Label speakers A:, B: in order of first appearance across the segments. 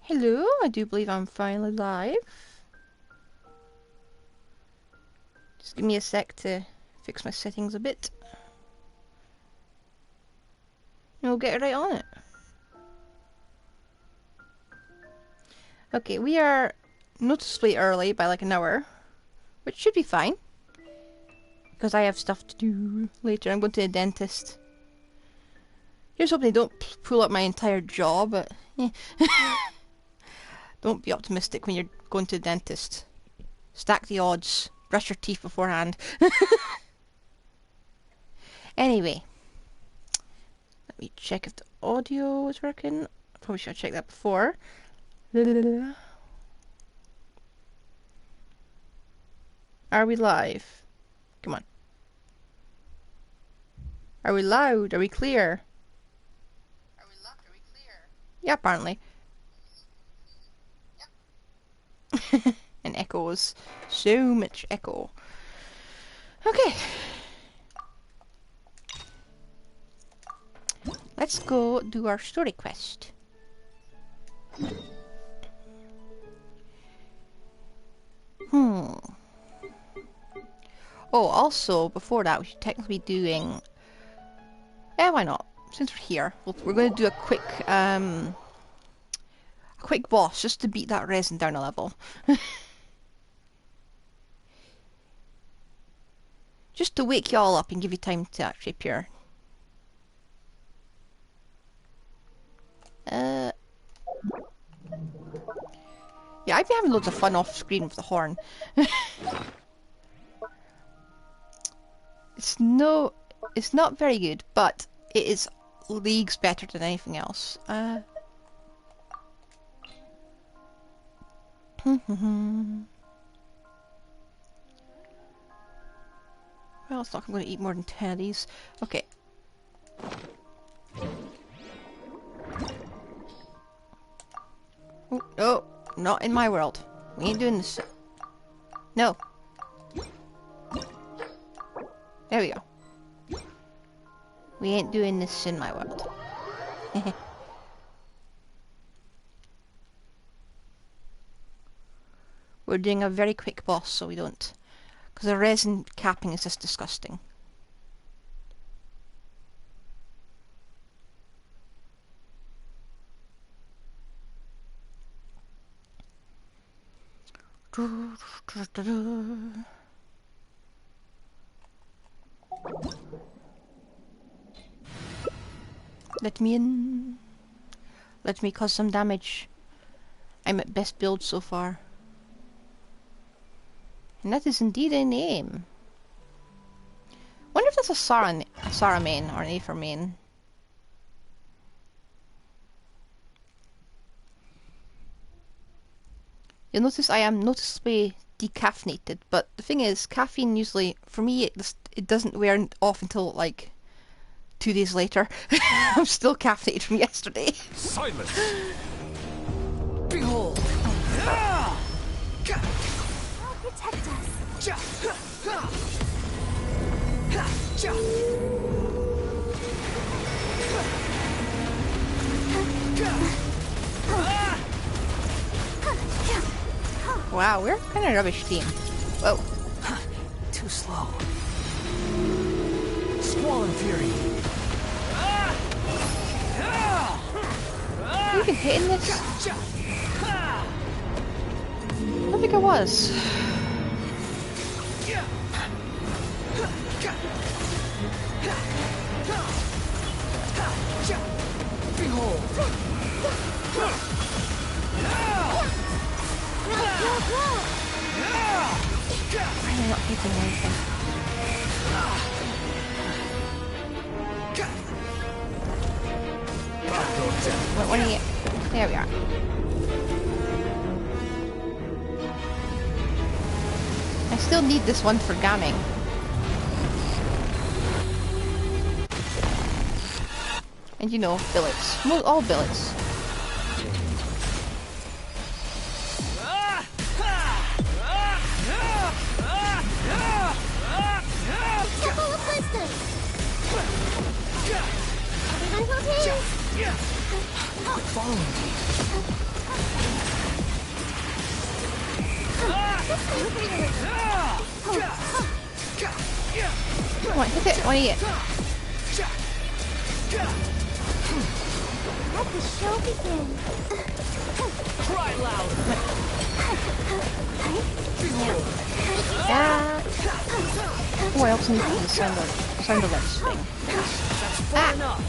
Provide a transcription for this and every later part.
A: Hello, I do believe I'm finally live. Just give me a sec to fix my settings a bit. And we'll get right on it. Okay, we are noticeably early by like an hour, which should be fine. Because I have stuff to do later. I'm going to the dentist. Here's hoping they don't pull up my entire jaw, but don't be optimistic when you're going to the dentist. Stack the odds. Brush your teeth beforehand. Anyway. Let me check if the audio is working. Probably should have checked that before. Are we live? Come on. Are we loud? Are we clear?
B: Are we loud? Are we clear?
A: Yeah, apparently. Yep. And echoes. So much echo. Okay. Let's go do our story quest. Oh, also, before that, we should technically be doing... why not? Since we're here, we're going to do a quick boss, just to beat that resin down a level. Just to wake you all up and give you time to actually appear. Yeah, I've been having loads of fun off screen with the horn. It's not very good, but it is leagues better than anything else. Well, it's not I'm going to eat more than 10 of these. Okay. Oh, no, not in my world. We ain't doing this. No. There we go. We ain't doing this in my world. We're doing a very quick boss, so we don't... Because the resin capping is just disgusting. Let me in. Let me cause some damage. I'm at best build so far. And that is indeed a name. Wonder if that's a Sarah main or an Aether main. You'll notice I am noticeably decaffeinated, but the thing is, caffeine usually, for me, it doesn't wear off until like 2 days later. I'm still caffeinated from yesterday.
C: Silence! Behold!
B: Protect us.
A: Wow, we're kind of a rubbish team. Whoa.
C: Too slow. Squall and Fury.
A: You can hit in this? I don't think I was.
C: Behold!
A: Why am I not hitting anything? What are you? There we are. I still need this one for gamming. And you know, billets. All billets.
B: Temple of Wisdom. Everyone hold hands.
C: Follow me.
A: Come on, hit it. I want to eat it.
B: Let the show begin.
C: Cry loud.
A: Yeah. Oh, I also need to do the sound of that thing.
C: That's far enough.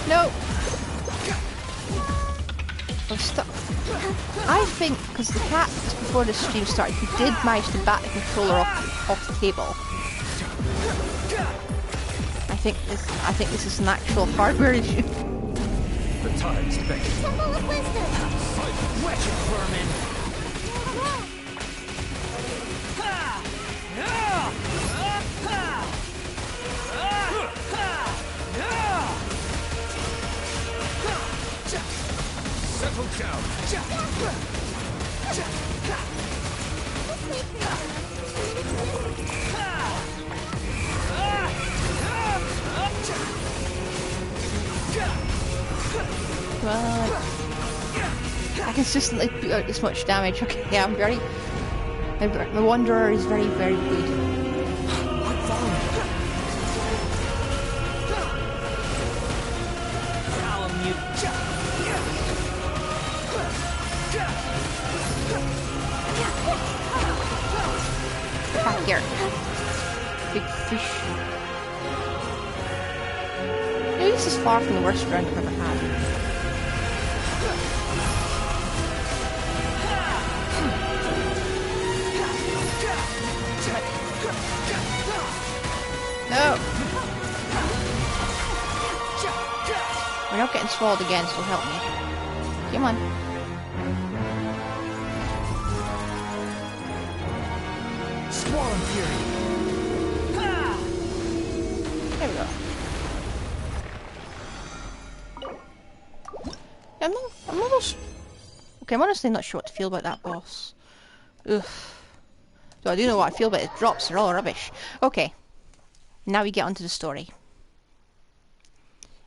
A: No. I'm stuck. I think because the cat before the stream started, he did manage to bat the controller off the table. I think this is an actual hardware issue.
C: The time's beckoning.
B: Temple of Wisdom.
C: Wretched vermin. Settle down.
A: Well, I consistently put out this much damage. Okay, yeah, my Wanderer is very, very good. Back here. Big fish. Maybe this is far from the worst round I've ever had. No! We're not getting swallowed again, so help me. Come on.
C: Swollen Fury.
A: There we go. Yeah, I'm almost... Okay, I'm honestly not sure what to feel about that boss. Ugh. So I do know what I feel, but his drops are all rubbish. Okay. Now we get onto the story.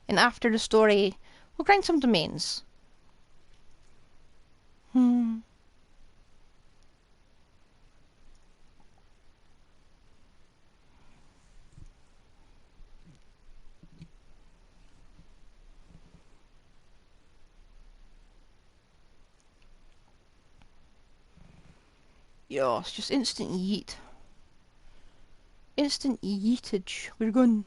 A: And after the story, we'll grind some domains. Yo, it's just instant yeet. Instant yeetage. We're going.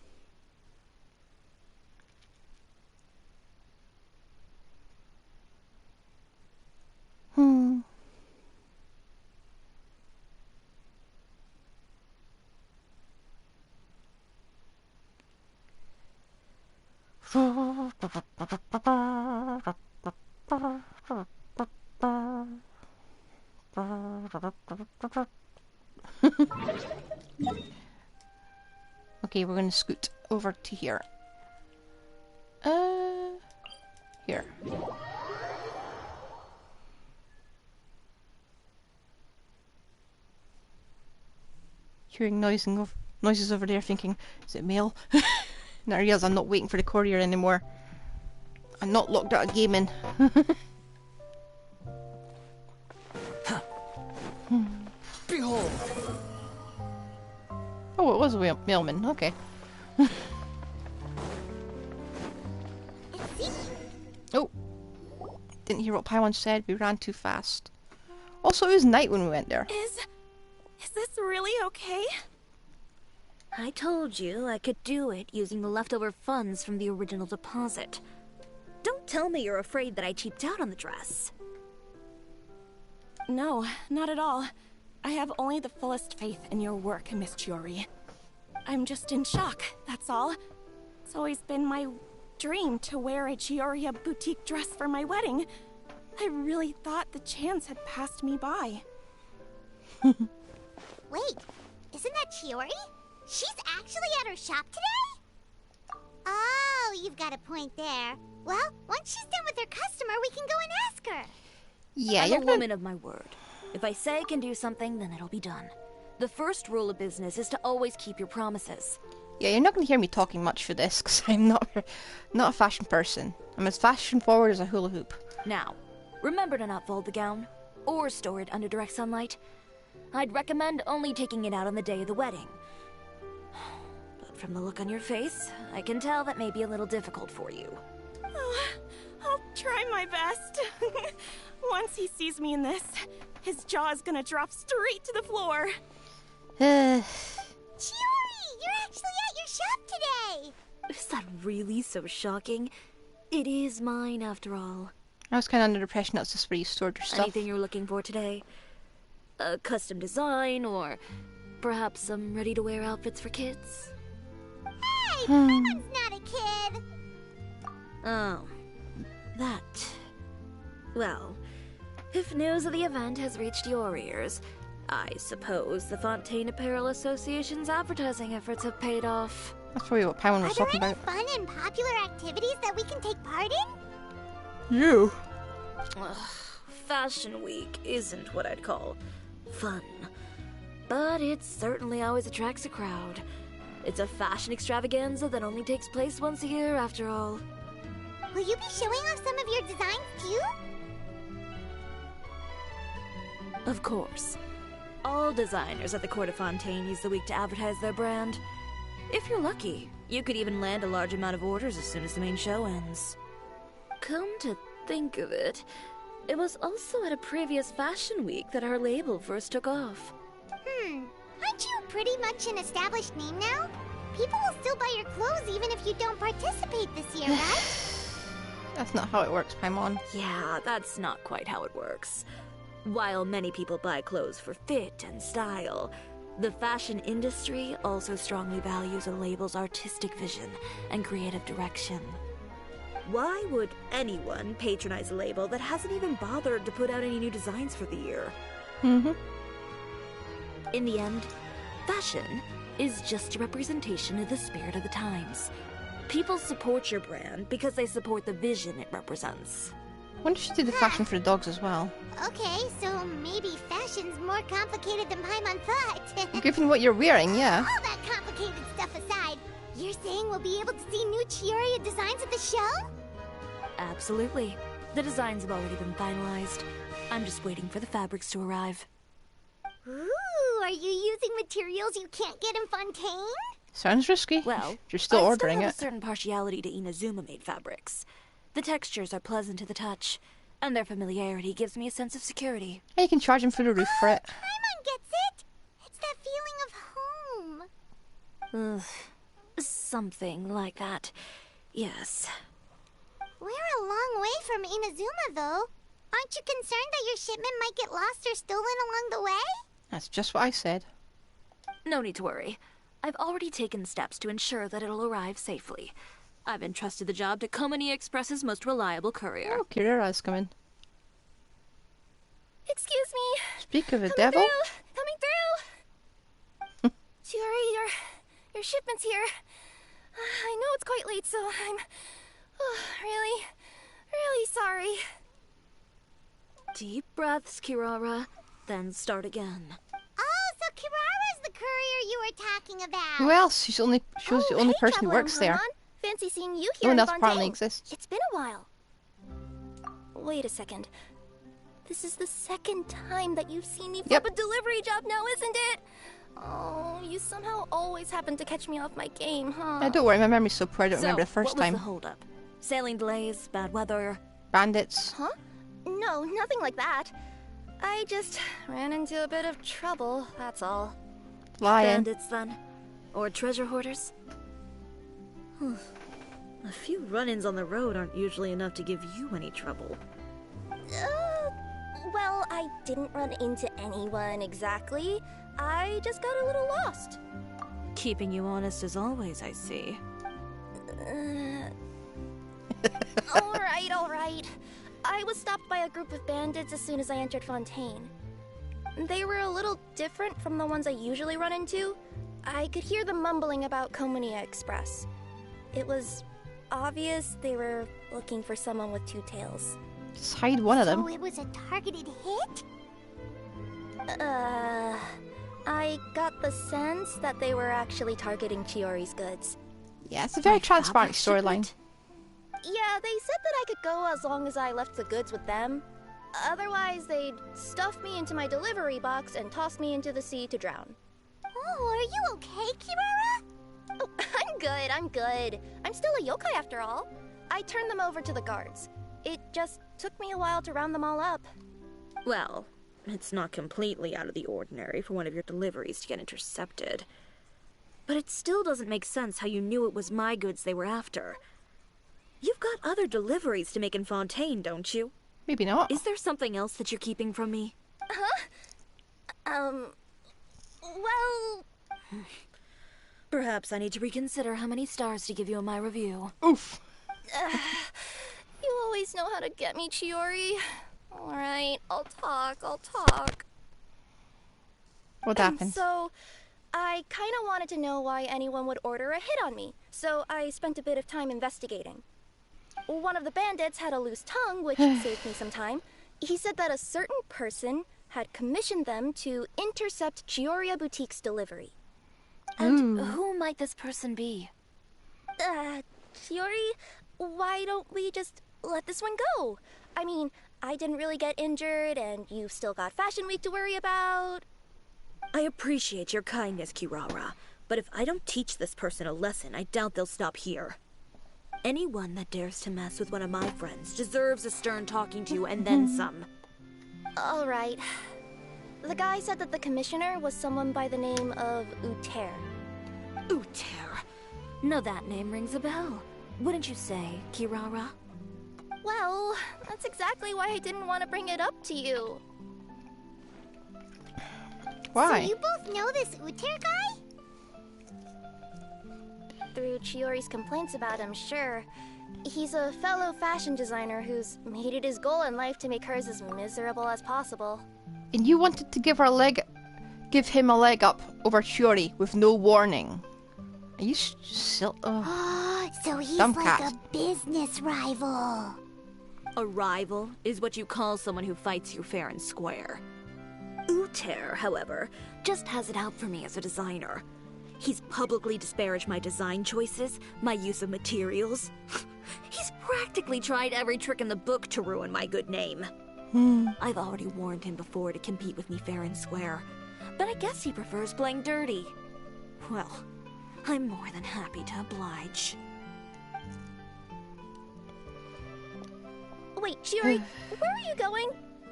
A: Okay, we're gonna scoot over to here. Here. Hearing noises over there, thinking, is it mail? Now I realise I'm not waiting for the courier anymore. I'm not locked out of gaming.
C: Behold.
A: Oh, it was a mailman. Okay. Oh. Didn't hear what Paimon said. We ran too fast. Also, it was night when we went there.
D: Is this really okay?
E: I told you I could do it using the leftover funds from the original deposit. Don't tell me you're afraid that I cheaped out on the dress.
D: No, not at all. I have only the fullest faith in your work, Miss Chiori. I'm just in shock, that's all. It's always been my dream to wear a Chioria boutique dress for my wedding. I really thought the chance had passed me by.
B: Wait, isn't that Chiori? She's actually at her shop today? Oh, you've got a point there. Well, once she's done with her customer, we can go and ask her.
A: Yeah,
E: I'm
A: you're
E: a woman of my word. If I say I can do something, then it'll be done. The first rule of business is to always keep your promises.
A: Yeah, you're not going to hear me talking much for this, because I'm not a fashion person. I'm as fashion forward as a hula hoop.
E: Now, Remember to not fold the gown, or store it under direct sunlight. I'd recommend only taking it out on the day of the wedding. But from the look on your face, I can tell that may be a little difficult for you.
D: Oh, I'll try my best. Once he sees me in this, his jaw is gonna drop straight to the floor.
B: Chiori, you're actually at your shop today!
E: Is that really so shocking? It is mine, after all.
A: I was kind of under the impression that's just where you stored your stuff.
E: Anything you're looking for today? A custom design, or perhaps some ready-to-wear outfits for kids?
B: Hey, Paimon's not a kid!
E: Oh, that. Well, if news of the event has reached your ears, I suppose the Fontaine Apparel Association's advertising efforts have paid off.
A: That's probably what Paimon was
B: Are there
A: talking
B: any
A: about.
B: fun and popular activities that we can take part in?
A: You?
E: Ugh, Fashion Week isn't what I'd call fun. But it certainly always attracts a crowd. It's a fashion extravaganza that only takes place once a year, after all.
B: Will you be showing off some of your designs too?
E: Of course. All designers at the Court of Fontaine use the week to advertise their brand. If you're lucky, you could even land a large amount of orders as soon as the main show ends. Come to think of it, it was also at a previous fashion week that our label first took off.
B: Aren't you pretty much an established name now? People will still buy your clothes even if you don't participate this year, right?
A: That's not how it works, Paimon.
E: Yeah, that's not quite how it works. While many people buy clothes for fit and style, the fashion industry also strongly values a label's artistic vision and creative direction. Why would anyone patronize a label that hasn't even bothered to put out any new designs for the year? In the end, fashion is just a representation of the spirit of the times. People support your brand because they support the vision it represents.
A: Why don't you do the fashion for the dogs as well?
B: Okay, so maybe fashion's more complicated than Paimon thought.
A: Given what you're wearing, yeah.
B: All that complicated stuff aside, you're saying we'll be able to see new Chiori designs at the show?
E: Absolutely. The designs have already been finalized. I'm just waiting for the fabrics to arrive.
B: Ooh, are you using materials you can't get in Fontaine?
A: Sounds risky.
E: Well,
A: you're still ordering
E: I
A: it.
E: still have a certain partiality to Inazuma-made fabrics. The textures are pleasant to the touch, and their familiarity gives me a sense of security.
A: And you can charge him through the roof for it.
B: Paimon gets it! It's that feeling of home.
E: Ugh, something like that. Yes.
B: We're a long way from Inazuma, though. Aren't you concerned that your shipment might get lost or stolen along the way?
A: That's just what I said.
E: No need to worry. I've already taken steps to ensure that it'll arrive safely. I've entrusted the job to Komani Express's most reliable courier.
A: Oh, Kirira's coming.
D: Excuse me.
A: Speak of the
D: Coming
A: devil.
D: through! Coming through! Chiori, your shipment's here. I know it's quite late, so I'm really sorry.
E: Deep breaths, Kirara, then start again.
B: Oh, so Kirara's the courier you were talking about.
A: Who else? She was the only
D: Hey,
A: person who
D: Traveler
A: works there.
D: Paimon. Fancy seeing you
A: No
D: here
A: one
D: in
A: else apparently
D: Fontaine.
A: exists.
D: It's been a while. Wait a second. This is the second time that you've seen me
A: Yep.
D: flip a delivery job now, isn't it? Oh, you somehow always happen to catch me off my game, huh?
A: Yeah, don't worry, my memory's so poor I don't
E: So,
A: remember the first
E: what was
A: time.
E: the holdup? Sailing delays, bad weather?
A: Bandits.
D: Huh? No, nothing like that. I just ran into a bit of trouble, that's all.
A: Lion.
E: Bandits, then? Or treasure hoarders? A few run-ins on the road aren't usually enough to give you any trouble.
D: Well, I didn't run into anyone exactly. I just got a little lost.
E: Keeping you honest as always, I see.
D: All right. I was stopped by a group of bandits as soon as I entered Fontaine. They were a little different from the ones I usually run into. I could hear them mumbling about Komania Express. It was obvious they were looking for someone with two tails.
A: Just hide one of them.
B: So it was a targeted hit?
D: I got the sense that they were actually targeting Chiori's goods.
A: Yeah, it's a very transparent
E: Fabric
A: storyline.
E: shipment?
D: Yeah, they said that I could go as long as I left the goods with them.
F: Otherwise, they'd stuff me into my delivery box and toss me into the sea to drown.
B: Oh, are you okay, Kirara?
F: Oh, I'm good. I'm still a yokai after all. I turned them over to the guards. It just took me a while to round them all up.
E: Well, it's not completely out of the ordinary for one of your deliveries to get intercepted. But it still doesn't make sense how you knew it was my goods they were after. You've got other deliveries to make in Fontaine, don't you?
A: Maybe not.
E: Is there something else that you're keeping from me?
F: Well...
E: Perhaps I need to reconsider how many stars to give you in my review.
A: Oof.
F: You always know how to get me, Chiori. Alright, I'll talk.
A: What happened?
F: So, I kinda wanted to know why anyone would order a hit on me, so I spent a bit of time investigating. One of the bandits had a loose tongue, which saved me some time. He said that a certain person had commissioned them to intercept Chioria Boutique's delivery.
E: And who might this person be?
F: Chiori, why don't we just let this one go? I mean, I didn't really get injured, and you've still got Fashion Week to worry about.
E: I appreciate your kindness, Kirara, but if I don't teach this person a lesson, I doubt they'll stop here. Anyone that dares to mess with one of my friends deserves a stern talking to and then some.
F: All right. The guy said that the commissioner was someone by the name of Uter.
E: Uter. No, that name rings a bell. Wouldn't you say, Kirara?
F: Well, that's exactly why I didn't want to bring it up to you.
A: Why?
B: So you both know this Uter guy?
F: Through Chiori's complaints about him, sure. He's a fellow fashion designer who's made it his goal in life to make hers as miserable as possible.
A: And you wanted to give him a leg up over Chiori with no warning. Are you still?
B: Oh, so he's
A: Dumb
B: like
A: cat.
B: a business rival.
E: A rival is what you call someone who fights you fair and square. Uter, however, just has it out for me as a designer. He's publicly disparaged my design choices, my use of materials. He's practically tried every trick in the book to ruin my good name. I've already warned him before to compete with me fair and square, but I guess he prefers playing dirty. Well, I'm more than happy to oblige.
F: Wait, Chiori, where are you going?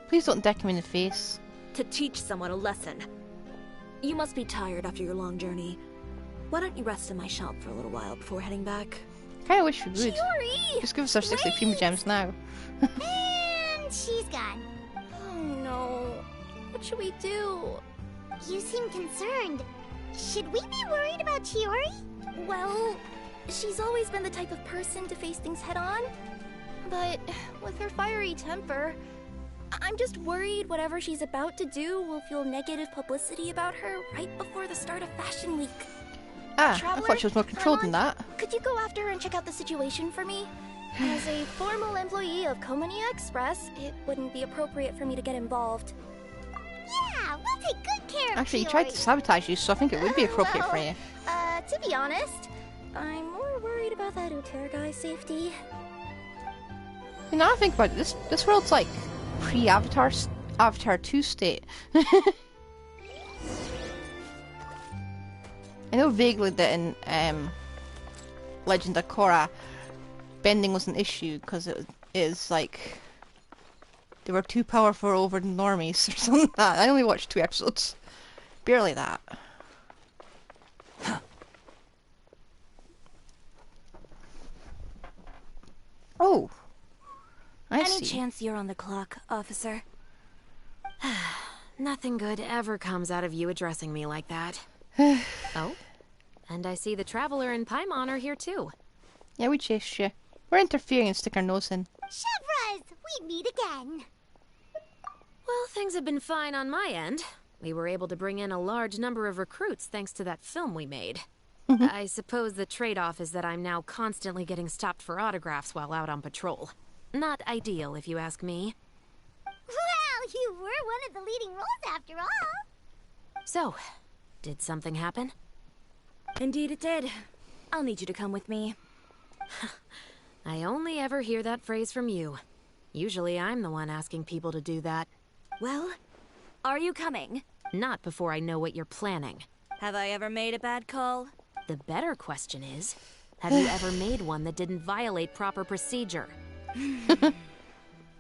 A: Please don't deck him in the face.
E: To teach someone a lesson. You must be tired after your long journey. Why don't you rest in my shop for a little while before heading back?
A: Kinda wish we would.
F: Chiori!
A: Just give us our 60 Prima Gems now.
B: And she's gone.
F: Oh no. What should we do?
B: You seem concerned. Should we be worried about Chiori?
F: Well, she's always been the type of person to face things head on. But with her fiery temper, I'm just worried whatever she's about to do will feel negative publicity about her right before the start of Fashion Week.
A: I
F: Traveler,
A: thought she was more controlled than
F: Paimon,
A: that.
F: Could you go after her and check out the situation for me? As a formal employee of Komonia Express, it wouldn't be appropriate for me to get involved.
B: Yeah, we'll take good care of
A: Actually, he
B: Chiori.
A: tried to sabotage you, so I think it would be appropriate for you.
F: To be honest, I'm more worried about that Uter guy's safety.
A: You know, I think about it. This world's like pre-Avatar, Avatar 2 state. I know vaguely that in Legend of Korra, bending was an issue because it is like they were too powerful over the normies or something like that. I only watched 2 episodes, barely that. Oh, I
G: Any
A: see.
G: chance you're on the clock, officer? Nothing good ever comes out of you addressing me like that. Oh? And I see the Traveler and Paimon are here too.
A: Yeah, we chased you. We're interfering and stick our nose in.
B: Chevraz, we meet again.
G: Well, things have been fine on my end. We were able to bring in a large number of recruits thanks to that film we made. I suppose the trade-off is that I'm now constantly getting stopped for autographs while out on patrol. Not ideal, if you ask me.
B: Well, you were one of the leading roles after all.
G: So, did something happen?
E: Indeed it did.
G: I'll need you to come with me. I only ever hear that phrase from you. Usually I'm the one asking people to do that.
E: Well, are you coming?
G: Not before I know what you're planning.
E: Have I ever made a bad call?
G: The better question is, have you ever made one that didn't violate proper procedure?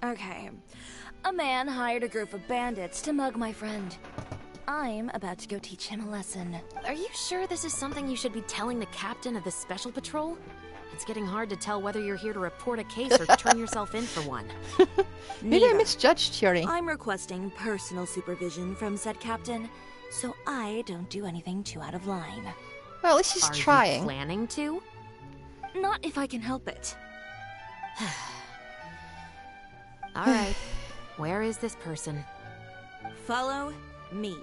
E: Okay. A man hired a group of bandits to mug my friend. I'm about to go teach him a lesson.
G: Are you sure this is something you should be telling the captain of the special patrol? It's getting hard to tell whether you're here to report a case or turn yourself in for one.
A: Maybe I misjudged Chiori.
E: I'm requesting personal supervision from said captain, so I don't do anything too out of line.
A: Well, at least he's
G: Are
A: trying.
G: you planning to?
E: Not if I can help it.
G: Alright. Where is this person?
E: Follow me.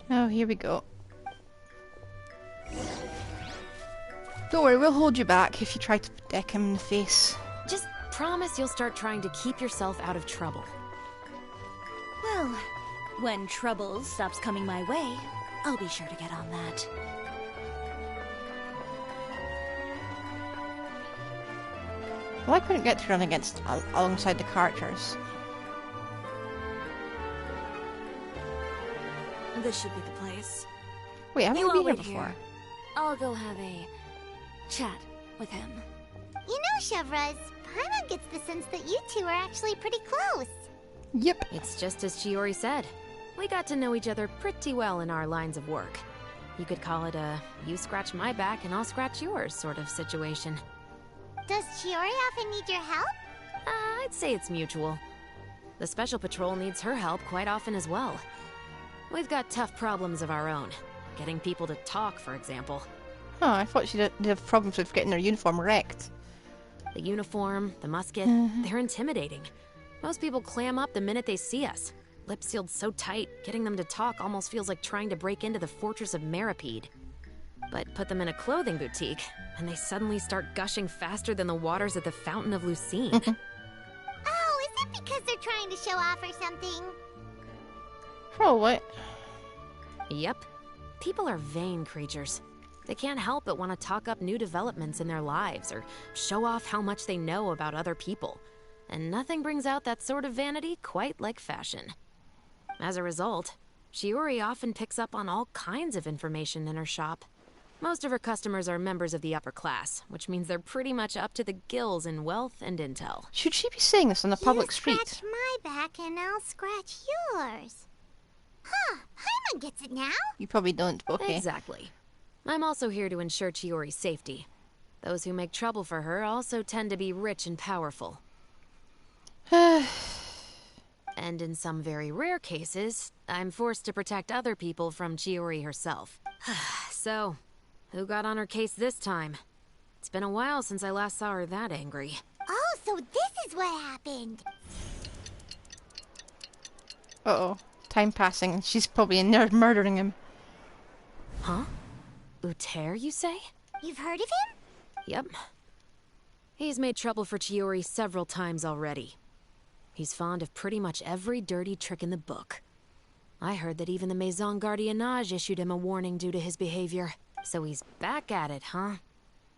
A: Oh, here we go. Don't worry, we'll hold you back if you try to deck him in the face.
G: Just promise you'll start trying to keep yourself out of trouble.
E: Well, when trouble stops coming my way, I'll be sure to get on that.
A: Well, I couldn't get to run against alongside the characters.
E: This should be the place.
A: Wait, I
E: You
A: haven't
E: all
A: been here
E: wait
A: before.
E: here. I'll go have a chat with him.
B: You know, Chevraz, Paimon gets the sense that you two are actually pretty close.
A: Yep.
G: It's just as Chiori said. We got to know each other pretty well in our lines of work. You could call it a you scratch my back and I'll scratch yours sort of situation.
B: Does Chiori often need your help?
G: I'd say it's mutual. The Special Patrol needs her help quite often as well. We've got tough problems of our own. Getting people to talk, for example.
A: Oh, I thought she'd have problems with getting her uniform wrecked.
G: The uniform, the musket, they're intimidating. Most people clam up the minute they see us. Lips sealed so tight, getting them to talk almost feels like trying to break into the fortress of Meripede. But put them in a clothing boutique, and they suddenly start gushing faster than the waters at the Fountain of Lucine.
B: Oh, is it because they're trying to show off or something?
A: Probably.
G: Yep. People are vain creatures. They can't help but want to talk up new developments in their lives or show off how much they know about other people. And nothing brings out that sort of vanity quite like fashion. As a result, Chiori often picks up on all kinds of information in her shop. Most of her customers are members of the upper class, which means they're pretty much up to the gills in wealth and intel.
A: Should she be saying this on the public
B: You
A: street?
B: scratch my back and I'll scratch yours. Huh, Paimon gets it now.
A: You probably don't, but okay.
G: Exactly. I'm also here to ensure Chiori's safety. Those who make trouble for her also tend to be rich and powerful. And in some very rare cases, I'm forced to protect other people from Chiori herself. So, who got on her case this time? It's been a while since I last saw her that angry.
B: Oh, so this is what happened.
A: Uh-oh. Time passing, and she's probably in there murdering him.
G: Huh? Uter, you say?
B: You've heard of him?
G: Yep. He's made trouble for Chiori several times already. He's fond of pretty much every dirty trick in the book. I heard that even the Maison Gardiennage issued him a warning due to his behavior. So he's back at it, huh?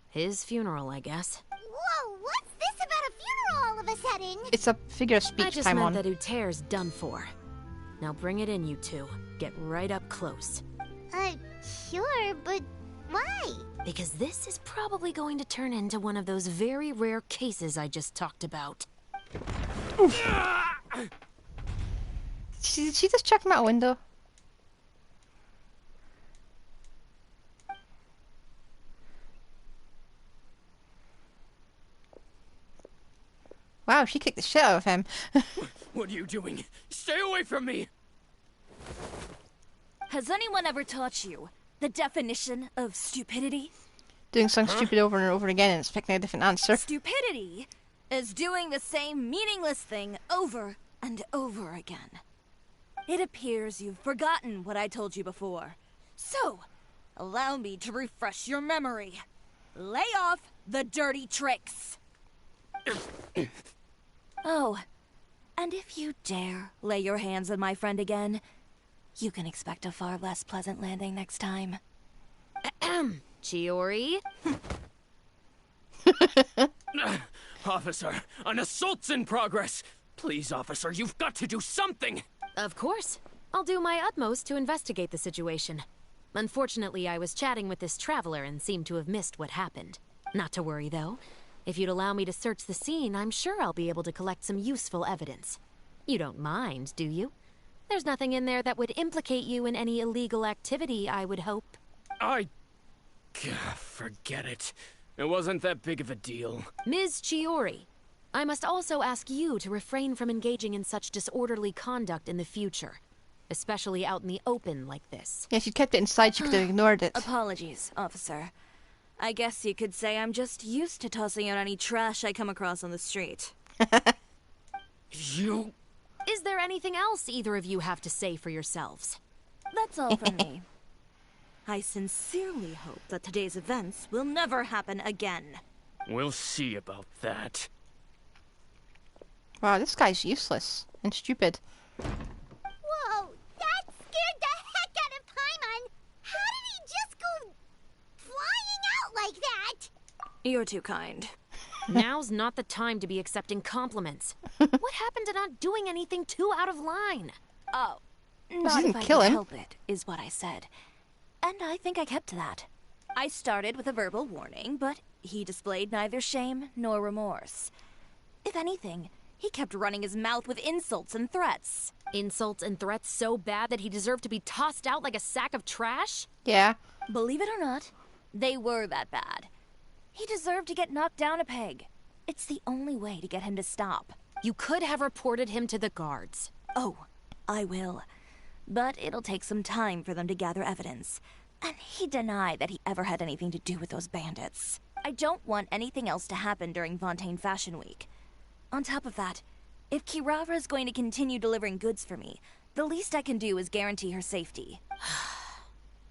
G: His funeral, I guess.
B: Whoa, what's this about a funeral all of a sudden?
A: It's a figure of
G: I
A: speech
G: just
A: time
G: meant
A: on.
G: that Uter's done for. Now bring it in, you two. Get right up close.
B: Sure, but why?
G: Because this is probably going to turn into one of those very rare cases I just talked about.
A: She just checked him out a window. Wow, she kicked the shit out of him.
C: What are you doing? Stay away from me!
E: Has anyone ever taught you the definition of stupidity?
A: Doing something stupid over and over again and expecting a different answer.
E: Stupidity is doing the same meaningless thing over and over again. It appears you've forgotten what I told you before. So, allow me to refresh your memory. Lay off the dirty tricks. Oh, and if you dare lay your hands on my friend again, you can expect a far less pleasant landing next time.
G: Chiori?
C: Officer, an assault's in progress! Please, officer, you've got to do something!
G: Of course. I'll do my utmost to investigate the situation. Unfortunately, I was chatting with this traveler and seemed to have missed what happened. Not to worry, though. If you'd allow me to search the scene, I'm sure I'll be able to collect some useful evidence. You don't mind, do you? There's nothing in there that would implicate you in any illegal activity, I would hope.
C: Forget it. It wasn't that big of a deal.
G: Ms. Chiori, I must also ask you to refrain from engaging in such disorderly conduct in the future. Especially out in the open like this.
A: Yeah, if she'd kept it inside, she could have ignored it.
E: Apologies, officer. I guess you could say I'm just used to tossing out any trash I come across on the street.
C: You...
G: Is there anything else either of you have to say for yourselves?
E: That's all from me. I sincerely hope that today's events will never happen again.
C: We'll see about that.
A: Wow, this guy's useless and stupid.
B: Whoa, that scared the heck out of Paimon! How did he just go flying out like that?
E: You're too kind.
G: Now's not the time to be accepting compliments. What happened to not doing anything too out of line?
E: Oh,
A: She
E: not
A: didn't
E: if I
A: kill
E: could
A: him.
E: help it, is what I said. And I think I kept to that. I started with a verbal warning, but he displayed neither shame nor remorse. If anything, he kept running his mouth with insults and threats.
G: Insults and threats so bad that he deserved to be tossed out like a sack of trash?
A: Yeah.
E: Believe it or not, they were that bad. He deserved to get knocked down a peg. It's the only way to get him to stop.
G: You could have reported him to the guards.
E: Oh, I will. But it'll take some time for them to gather evidence. And he denied that he ever had anything to do with those bandits. I don't want anything else to happen during Fontaine Fashion Week. On top of that, if Kirara is going to continue delivering goods for me, the least I can do is guarantee her safety.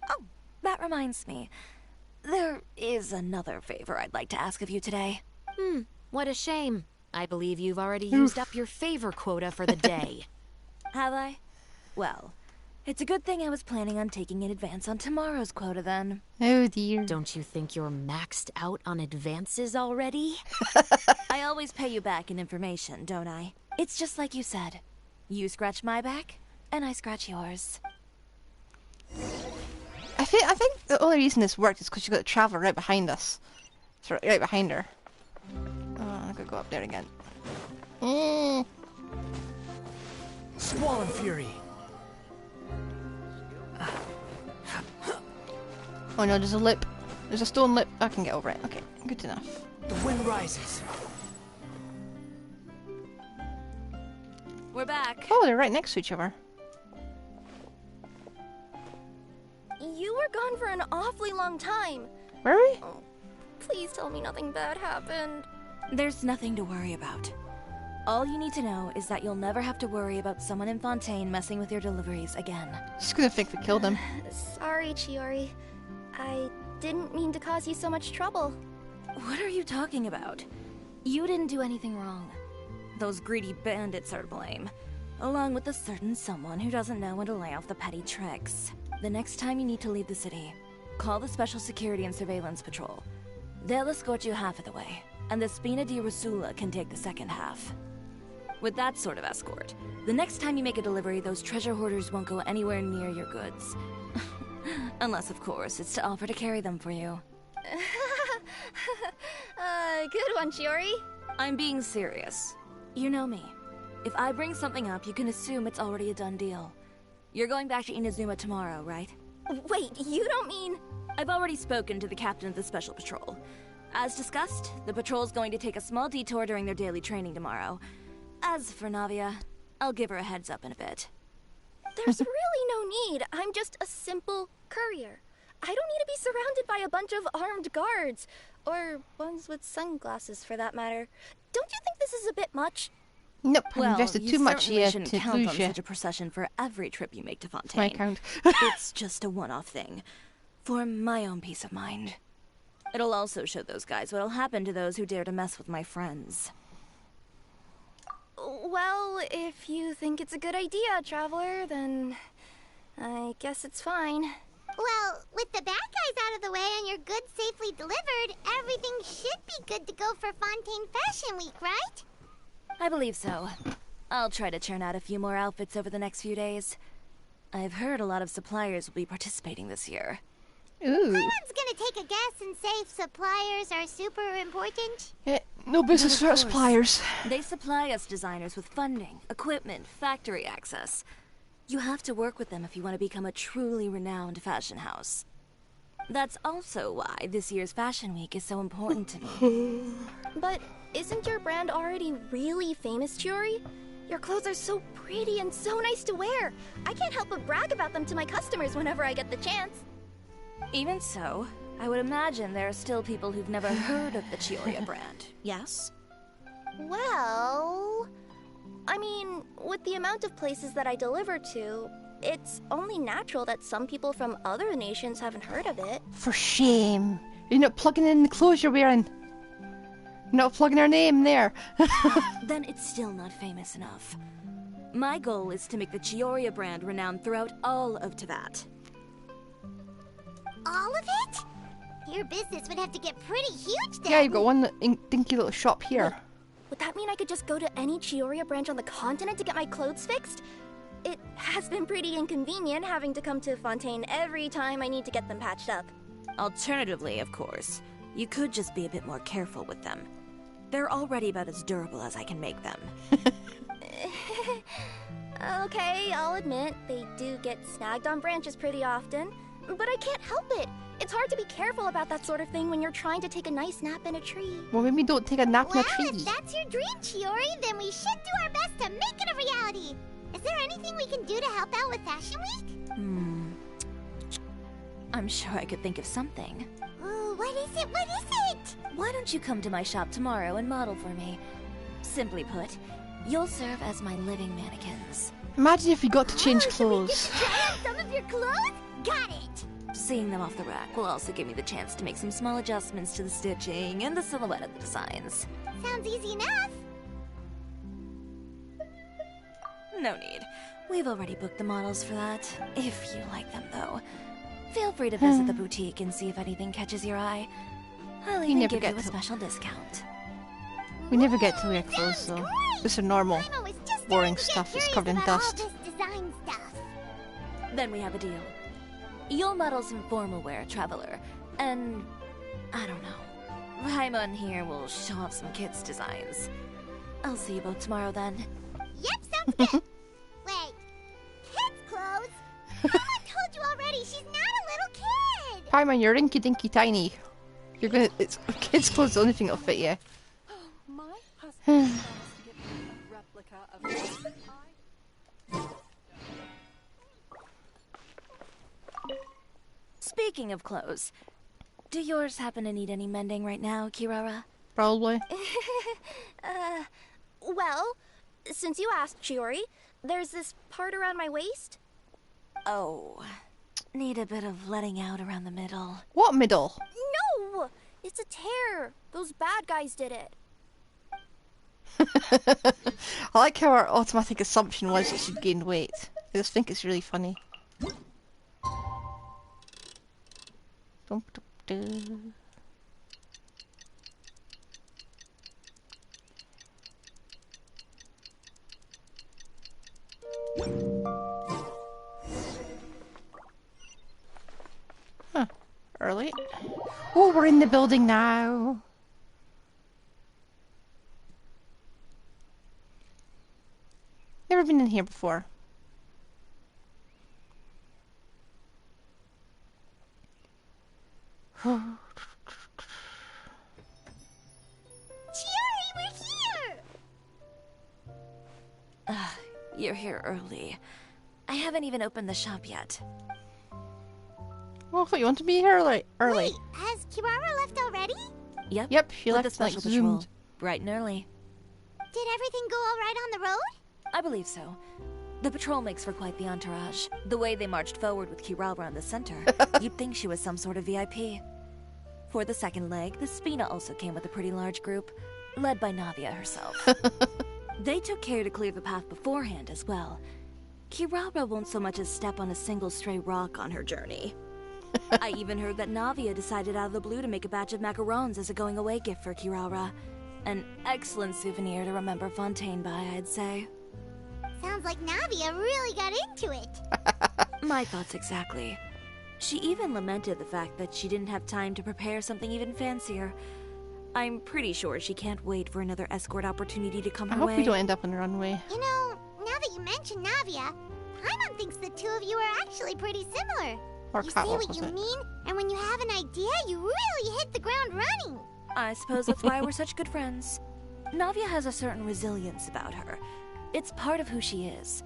E: Oh, that reminds me. There is another favor I'd like to ask of you today.
G: What a shame. I believe you've already used up your favor quota for the day.
E: Have I? Well, it's a good thing I was planning on taking an advance on tomorrow's quota then.
A: Oh dear.
G: Don't you think you're maxed out on advances already?
E: I always pay you back in information, don't I? It's just like you said. You scratch my back, and I scratch yours.
A: I think the only reason this worked is because you got the traveler right behind us. So right behind her. Oh, I'm gonna go up there again.
H: Squall and Fury.
A: Oh no, there's a lip. There's a stone lip. I can get over it. Okay, good enough.
H: The wind rises.
E: We're back.
A: Oh, they're right next to each other.
F: You were gone for an awfully long time.
A: Were we?
F: Oh, please tell me nothing bad happened.
E: There's nothing to worry about. All you need to know is that you'll never have to worry about someone in Fontaine messing with your deliveries again.
A: Just gonna think we killed him.
F: Sorry, Chiori. I didn't mean to cause you so much trouble.
E: What are you talking about? You didn't do anything wrong. Those greedy bandits are to blame, along with a certain someone who doesn't know when to lay off the petty tricks. The next time you need to leave the city, call the Special Security and Surveillance Patrol. They'll escort you half of the way, and the Spina di Rosula can take the second half. With that sort of escort, the next time you make a delivery, those treasure hoarders won't go anywhere near your goods. Unless, of course, it's to offer to carry them for you.
F: Good one, Chiori.
E: I'm being serious. You know me. If I bring something up, you can assume it's already a done deal. You're going back to Inazuma tomorrow, right?
F: Wait, you don't mean...
E: I've already spoken to the captain of the Special Patrol. As discussed, the patrol's going to take a small detour during their daily training tomorrow. As for Navia, I'll give her a heads up in a bit.
F: There's really no need. I'm just a simple courier. I don't need to be surrounded by a bunch of armed guards. Or ones with sunglasses, for that matter. Don't you think this is a bit much?
A: Nope, I've
E: Well,
A: invested
E: you
A: too much
E: certainly
A: here
E: shouldn't
A: to
E: count
A: lose
E: on
A: you.
E: such a procession for every trip you make to
A: My
E: Fontaine.
A: account.
E: It's just a one-off thing. For my own peace of mind. It'll also show those guys what'll happen to those who dare to mess with my friends.
F: Well, if you think it's a good idea, Traveler, then I guess it's fine.
B: Well, with the bad guys out of the way and your goods safely delivered, everything should be good to go for Fontaine Fashion Week, right?
E: I believe so. I'll try to churn out a few more outfits over the next few days. I've heard a lot of suppliers will be participating this year.
A: Ooh.
B: No one's gonna take a guess and say suppliers are super important.
A: Yeah, no business
E: But of
A: without
E: course,
A: suppliers.
E: They supply us designers with funding, equipment, factory access. You have to work with them if you want to become a truly renowned fashion house. That's also why this year's Fashion Week is so important to me.
F: But isn't your brand already really famous, Chiori? Your clothes are so pretty and so nice to wear. I can't help but brag about them to my customers whenever I get the chance.
E: Even so, I would imagine there are still people who've never heard of the Cisoria brand, yes?
F: Well, I mean, with the amount of places that I deliver to, it's only natural that some people from other nations haven't heard of it.
A: For shame. You're not plugging in the clothes you're wearing. You're not plugging her name there.
E: Then it's still not famous enough. My goal is to make the Cisoria brand renowned throughout all of Teyvat.
B: All of it? Your business would have to get pretty huge then.
A: Yeah, you've got one dinky little shop here.
F: Would that mean I could just go to any Chiori branch on the continent to get my clothes fixed? It has been pretty inconvenient having to come to Fontaine every time I need to get them patched up.
E: Alternatively, of course, you could just be a bit more careful with them. They're already about as durable as I can make them.
F: Okay, I'll admit, they do get snagged on branches pretty often, but I can't help it. It's hard to be careful about that sort of thing when you're trying to take a nice nap in a tree.
A: Well, maybe don't take a nap in
B: Well,
A: a tree.
B: if that's your dream, Chiori, then we should do our best to make it a reality. Is there anything we can do to help out with Fashion Week?
E: I'm sure I could think of something.
B: Ooh, what is it? What is it?
E: Why don't you come to my shop tomorrow and model for me? Simply put, you'll serve as my living mannequins.
A: Imagine if you got to change
B: Oh, so we get
A: clothes.
B: to try on some of your clothes? Got it.
E: Seeing them off the rack will also give me the chance to make some small adjustments to the stitching and the silhouette of the designs.
B: Sounds easy enough.
E: No need. We've already booked the models for that. If you like them, though. Feel free to visit the boutique and see if anything catches your eye. I'll even
A: never
E: give
A: get
E: you a
A: to-
E: special discount.
A: We never get to wear clothes, so this is normal.
B: Paimon was just
A: Boring
B: starting to get
A: stuff that's
B: curious
A: covered in
B: about
A: dust.
B: all this design stuff.
E: Then we have a deal. You'll model some formal wear, Traveler. And... I don't know. Paimon here will show off some kids' designs. I'll see you both tomorrow then.
B: Yep, sounds good. Wait, kids' clothes? Paimon told you already, she's not a little kid.
A: Paimon, you're inky dinky tiny. You're gonna. It's kids' clothes. The only thing that'll fit you.
I: My husband promised to get me a replica of this.
E: Speaking of clothes, do yours happen to need any mending right now, Kirara?
A: Probably.
F: Well, since you asked, Chiori, there's this part around my waist.
E: Oh. Need a bit of letting out around the middle.
A: What middle?
F: No! It's a tear. Those bad guys did it.
A: I like how our automatic assumption was that she'd gained weight. I just think it's really funny. Dum-dum-dum. Huh. Early. Oh, we're in the building now. Never been in here before.
B: Chiori, we're here.
E: You're here early. I haven't even opened the shop yet.
A: Well, I thought you wanted to be here early.
B: Wait, has Kirara left already?
E: Yep.
A: She
E: with
A: left
E: the
A: like
E: special patrol.
A: zoomed.
E: Bright and early.
B: Did everything go all right on the road?
E: I believe so. The patrol makes for quite the entourage. The way they marched forward with Kirara in the center, you'd think she was some sort of VIP. For the second leg, the Spina also came with a pretty large group, led by Navia herself. They took care to clear the path beforehand as well. Kirara won't so much as step on a single stray rock on her journey. I even heard that Navia decided out of the blue to make a batch of macarons as a going-away gift for Kirara. An excellent souvenir to remember Fontaine by, I'd say.
B: Sounds like Navia really got into it.
E: My thoughts exactly. She even lamented the fact that she didn't have time to prepare something even fancier. I'm pretty sure she can't wait for another escort opportunity to come
A: I
E: her
A: hope
E: way.
A: we don't end up on the runway.
B: You know, now that you mention Navia, Paimon thinks the two of you are actually pretty similar.
A: Or
B: You see
A: catwalk,
B: what
A: was
B: you
A: it?
B: mean, and when you have an idea, you really hit the ground running.
E: I suppose that's why we're such good friends. Navia has a certain resilience about her. It's part of who she is.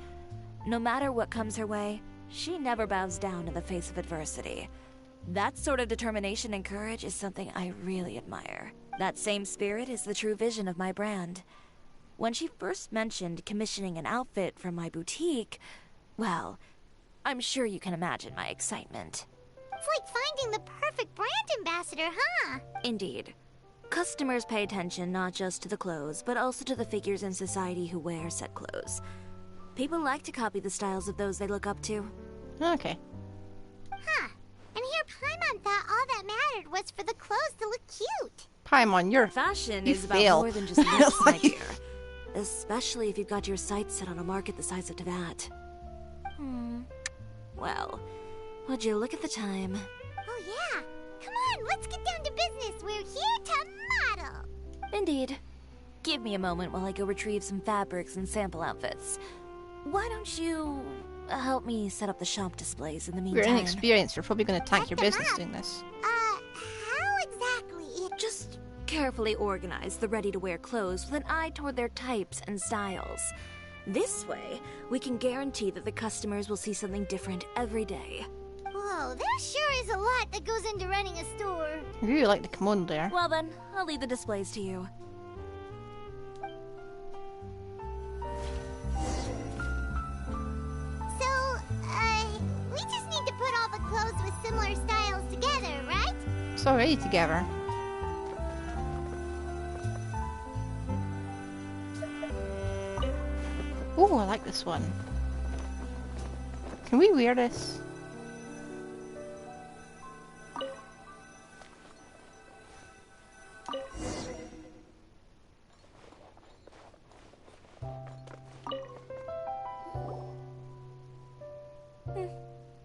E: No matter what comes her way, she never bows down in the face of adversity. That sort of determination and courage is something I really admire. That same spirit is the true vision of my brand. When she first mentioned commissioning an outfit from my boutique, well, I'm sure you can imagine my excitement.
B: It's like finding the perfect brand ambassador, huh?
E: Indeed. Customers pay attention not just to the clothes, but also to the figures in society who wear said clothes. People like to copy the styles of those they look up to.
A: Okay.
B: Huh. And here Paimon thought all that mattered was for the clothes to look cute.
A: Paimon, you're...
E: Fashion
A: You
E: is
A: fail.
E: about more than just looks, my
A: Like-
E: dear. Especially if you've got your sights set on a market the size of Teyvat. Well, would you look at the time?
B: Oh yeah. Come on, let's get down to business. We're here to model.
E: Indeed. Give me a moment while I go retrieve some fabrics and sample outfits. Why don't you help me set up the shop displays in the
A: You're
E: meantime?
A: inexperienced. You're probably going to tank your
B: Check them
A: business
B: out.
A: doing this.
B: How exactly?
E: Just carefully organize the ready-to-wear clothes with an eye toward their types and styles. This way, we can guarantee that the customers will see something different every day.
B: Whoa, there sure is a lot that goes into running a store.
A: I really like the kimono there.
E: Well then, I'll leave the displays to you.
B: So, we just need to put all the clothes with similar styles together, right?
A: It's already together. Oh, I like this one. Can we wear this?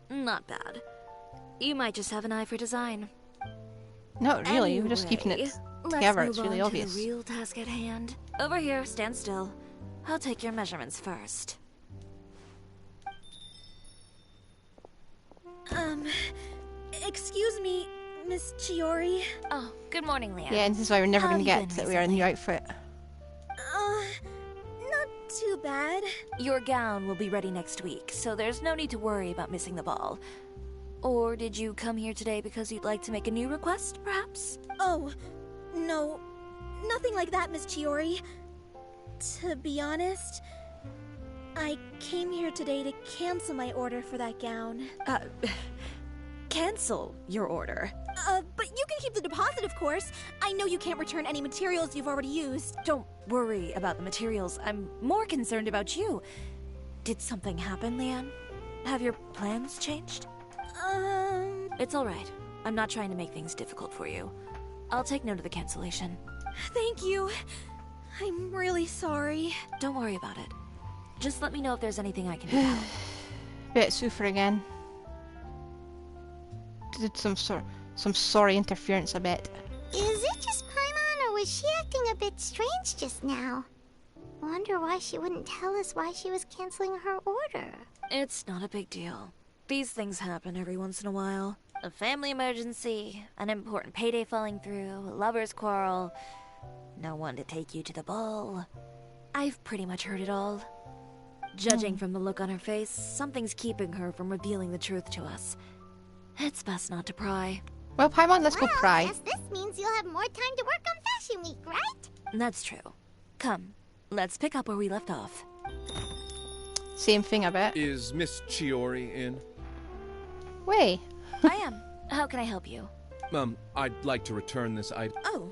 E: Not bad. You might just have an eye for design.
A: Not really. We're just keeping it
E: Anyway,
A: together.
E: Let's
A: It's really
E: move on
A: obvious.
E: to the real task at hand. Over here, stand still. I'll take your measurements first.
D: Excuse me, Miss Chiori.
E: Oh, good morning, Leanne.
A: Yeah, and this is why we're never
E: How
A: going to
E: have you
A: get
E: been
A: that we are a new
E: recently?
A: outfit.
D: Not too bad.
E: Your gown will be ready next week, so there's no need to worry about missing the ball. Or did you come here today because you'd like to make a new request, perhaps?
D: Oh, no. Nothing like that, Miss Chiori. To be honest, I came here today to cancel my order for that gown.
E: Cancel your order.
D: But you can keep the deposit, of course. I know you can't return any materials you've already used.
E: Don't worry about the materials. I'm more concerned about you. Did something happen, Leanne? Have your plans changed? It's all right. I'm not trying to make things difficult for you. I'll take note of the cancellation.
D: Thank you. I'm really sorry.
E: Don't worry about it. Just let me know if there's anything I can do to help.
A: Bit Super again. Did some sorry interference, I bet.
B: Is it just Paimon, or was she acting a bit strange just now? Wonder why she wouldn't tell us why she was canceling her order.
E: It's not a big deal. These things happen every once in a while. A family emergency, an important payday falling through, a lover's quarrel, no one to take you to the ball. I've pretty much heard it all. Judging from the look on her face, something's keeping her from revealing the truth to us. It's best not to pry.
A: Well, Paimon, let's go
B: Well,
A: pry.
B: guess this means you'll have more time to work on Fashion Week, right?
E: That's true. Come, let's pick up where we left off.
A: Same thing, I bet.
J: Is Miss Chiori in?
A: Way.
E: I am. How can I help you?
J: I'd like to return this item.
E: Oh,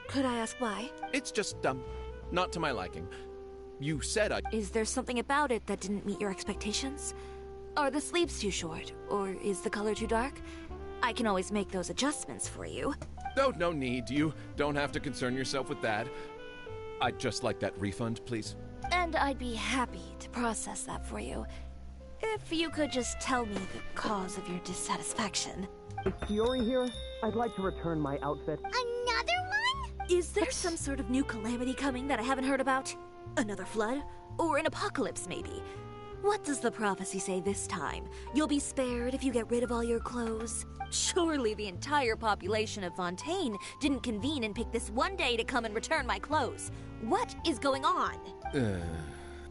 E: could I ask why?
J: It's just, not to my liking. You said
E: Is there something about it that didn't meet your expectations? Are the sleeves too short? Or is the color too dark? I can always make those adjustments for you.
J: No, no need. You don't have to concern yourself with that. I'd just like that refund, please.
E: And I'd be happy to process that for you. If you could just tell me the cause of your dissatisfaction.
K: Is Chiori here? I'd like to return my outfit.
B: Another one?
E: Is there some sort of new calamity coming that I haven't heard about? Another flood? Or an apocalypse, maybe? What does the prophecy say this time? You'll be spared if you get rid of all your clothes? Surely the entire population of Fontaine didn't convene and pick this one day to come and return my clothes. What is going on?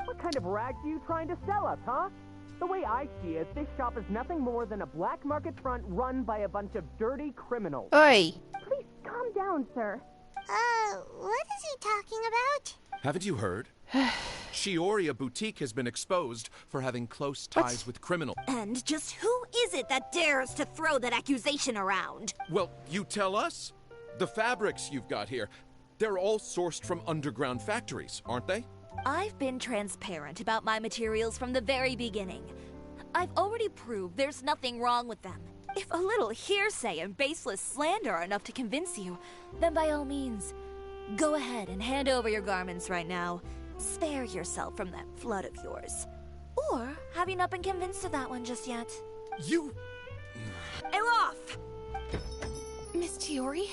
K: What kind of rags are you trying to sell us, huh? The way I see it, this shop is nothing more than a black market front run by a bunch of dirty criminals.
A: Oi!
I: Please calm down, sir.
B: What is he talking about?
J: Haven't you heard? Chiori boutique has been exposed for having close ties with criminals.
E: And just who is it that dares to throw that accusation around?
J: Well, you tell us. The fabrics you've got here, they're all sourced from underground factories, aren't they?
E: I've been transparent about my materials from the very beginning. I've already proved there's nothing wrong with them. If a little hearsay and baseless slander are enough to convince you, then by all means, go ahead and hand over your garments right now. Spare yourself from that flood of yours. Or have you not been convinced of that one just yet?
J: You...
E: Elof!
D: Miss Chiori?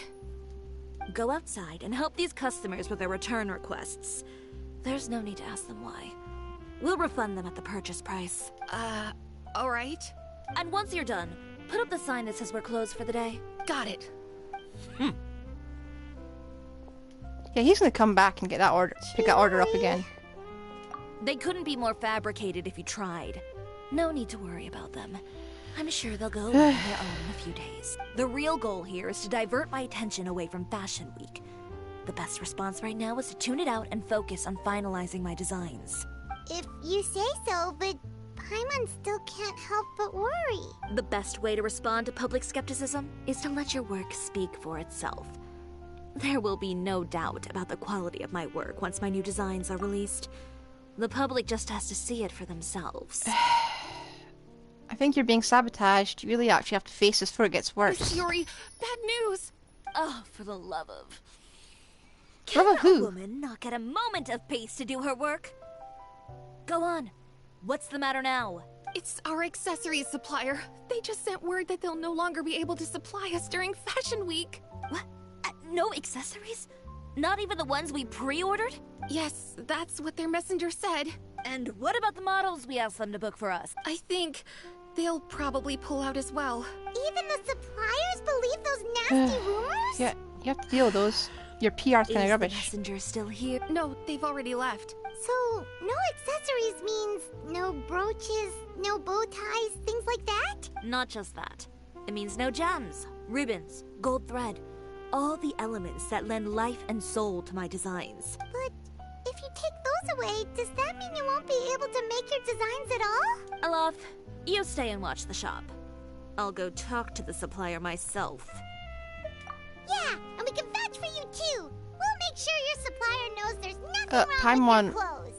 E: Go outside and help these customers with their return requests. There's no need to ask them why. We'll refund them at the purchase price.
D: Alright.
E: And once you're done, put up the sign that says we're closed for the day.
D: Got it.
A: Yeah, he's gonna come back and get that order, pick that order up again.
E: They couldn't be more fabricated if you tried. No need to worry about them. I'm sure they'll go away on their own in a few days. The real goal here is to divert my attention away from Fashion Week. The best response right now is to tune it out and focus on finalizing my designs.
B: If you say so, but Paimon still can't help but worry.
E: The best way to respond to public skepticism is to let your work speak for itself. There will be no doubt about the quality of my work once my new designs are released. The public just has to see it for themselves.
A: I think you're being sabotaged. You really actually have to face this before it gets worse.
D: Miss Chiori, bad news!
E: Oh, for the love of...
A: Love of
E: Can a
A: who?
E: woman not get a moment of peace to do her work? Go on. What's the matter now?
D: It's our accessories supplier. They just sent word that they'll no longer be able to supply us during Fashion Week.
E: What? No accessories? Not even the ones we pre-ordered?
D: Yes, that's what their messenger said.
E: And what about the models we asked them to book for us?
D: I think they'll probably pull out as well.
B: Even the suppliers believe those nasty rumors?
A: Yeah, you have to deal with those. Your PR's kind of
E: Is
A: rubbish.
E: the messenger still here?
D: No, they've already left.
B: So, no accessories means no brooches, no bow ties, things like that?
E: Not just that. It means no gems, ribbons, gold thread. All the elements that lend life and soul to my designs.
B: But if you take those away, does that mean you won't be able to make your designs at all?
E: Alof, you stay and watch the shop. I'll go talk to the supplier myself.
B: Yeah, and we can vouch for you too. We'll make sure your supplier knows there's nothing wrong with
A: Paimon,
B: your clothes.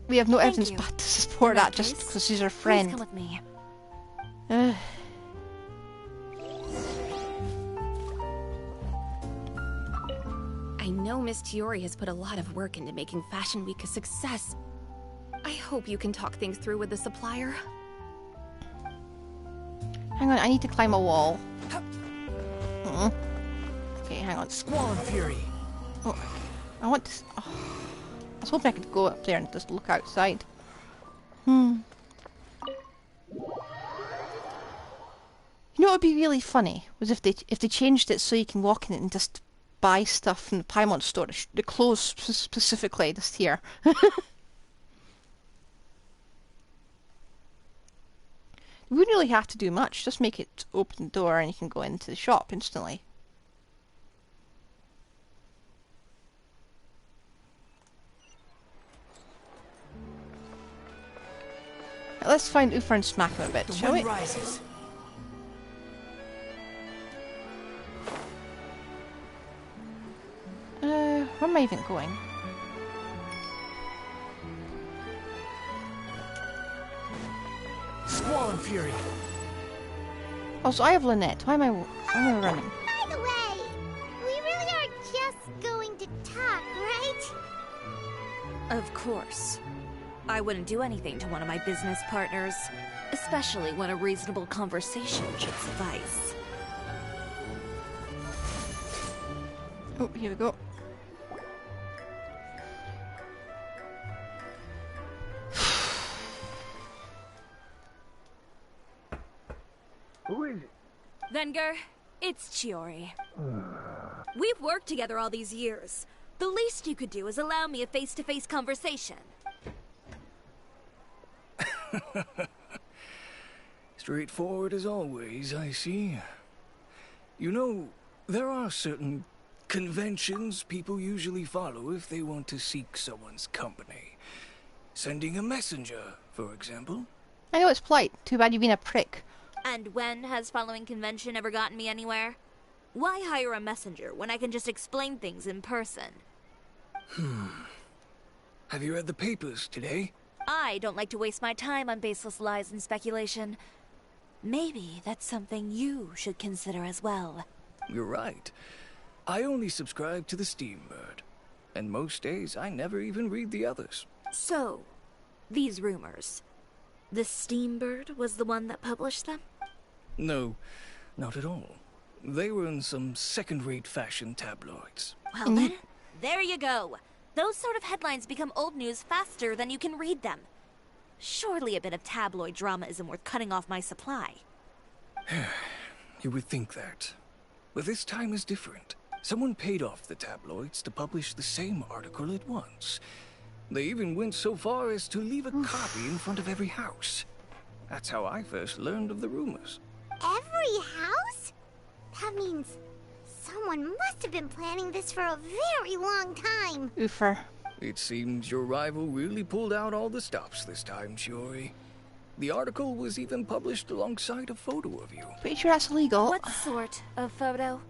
A: we have no
E: Thank
A: evidence
E: you.
A: but to support
E: In
A: that
E: that
A: just
E: case,
A: because she's our
E: Please
A: friend.
E: come with me.
D: I know Miss Chiori has put a lot of work into making Fashion Week a success. I hope you can talk things through with the supplier.
A: Hang on, I need to climb a wall. Okay, hang on.
H: Squall and Fury.
A: Oh, I want to... Oh, I was hoping I could go up there and just look outside. You know what would be really funny? Was if they changed it so you can walk in it and just buy stuff from the Paimon store. The clothes specifically, just here. You wouldn't really have to do much. Just make it open the door and you can go into the shop instantly. Let's find Ufer and smack him a bit,
H: The
A: shall we?
H: wind rises.
A: Where am I even going?
H: Squall and Fury.
A: Also, I have Lynette. Why am I running?
B: By the way, we really are just going to talk, right?
E: Of course. I wouldn't do anything to one of my business partners, especially when a reasonable conversation should suffice.
A: Oh, here we go.
L: Who is it?
E: Venger, it's Chiori. We've worked together all these years. The least you could do is allow me a face-to-face conversation.
L: Straightforward as always, I see. You know, there are certain conventions people usually follow if they want to seek someone's company. Sending a messenger, for example.
A: I know it's polite. Too bad you've been a prick.
E: And when has following convention ever gotten me anywhere? Why hire a messenger when I can just explain things in person?
L: Have you read the papers today?
E: I don't like to waste my time on baseless lies and speculation. Maybe that's something you should consider as well.
L: You're right. I only subscribe to the Steambird. And most days I never even read the others.
E: So, these rumors. The Steambird was the one that published them?
L: No, not at all. They were in some second-rate fashion tabloids.
E: Well then, there you go. Those sort of headlines become old news faster than you can read them. Surely a bit of tabloid drama isn't worth cutting off my supply.
L: You would think that. But this time is different. Someone paid off the tabloids to publish the same article at once. They even went so far as to leave a copy in front of every house. That's how I first learned of the rumors.
B: Every house? That means someone must have been planning this for a very long time.
A: Oofer.
L: It seems your rival really pulled out all the stops this time, Chiori. The article was even published alongside a photo of you.
A: Pretty sure that's illegal.
E: What sort of photo?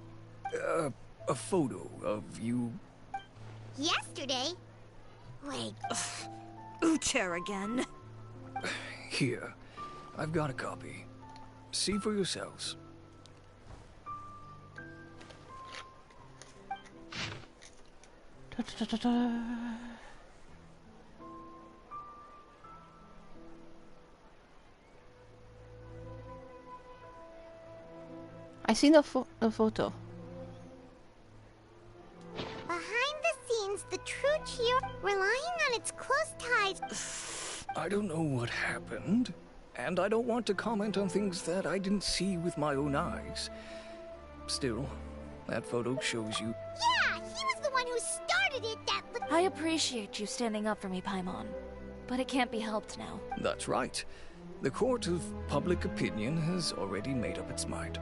L: A photo of you.
B: Yesterday? Wait.
E: Ucher again.
L: Here, I've got a copy. See for yourselves.
A: I seen the photo.
B: Behind the scenes, the true Chiori, relying on its close ties.
L: I don't know what happened, and I don't want to comment on things that I didn't see with my own eyes. Still, that photo shows you.
B: Yeah, he was the one who started it, that
E: I appreciate you standing up for me, Paimon. But it can't be helped now.
L: That's right. The court of public opinion has already made up its mind.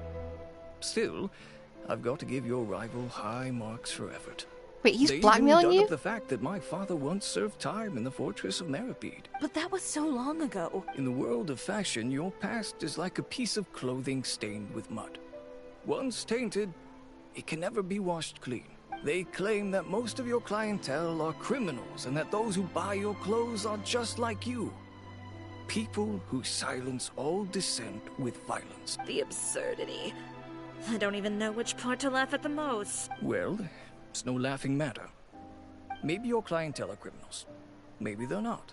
L: Still, I've got to give your rival high marks for effort.
A: Wait, he's
L: they
A: blackmailing
L: even dug
A: you?
L: up the fact that my father once served time in the fortress of Meripede.
E: But that was so long ago.
L: In the world of fashion, your past is like a piece of clothing stained with mud. Once tainted, it can never be washed clean. They claim that most of your clientele are criminals and that those who buy your clothes are just like you. People who silence all dissent with violence.
E: The absurdity. I don't even know which part to laugh at the most.
L: Well, it's no laughing matter. Maybe your clientele are criminals. Maybe they're not.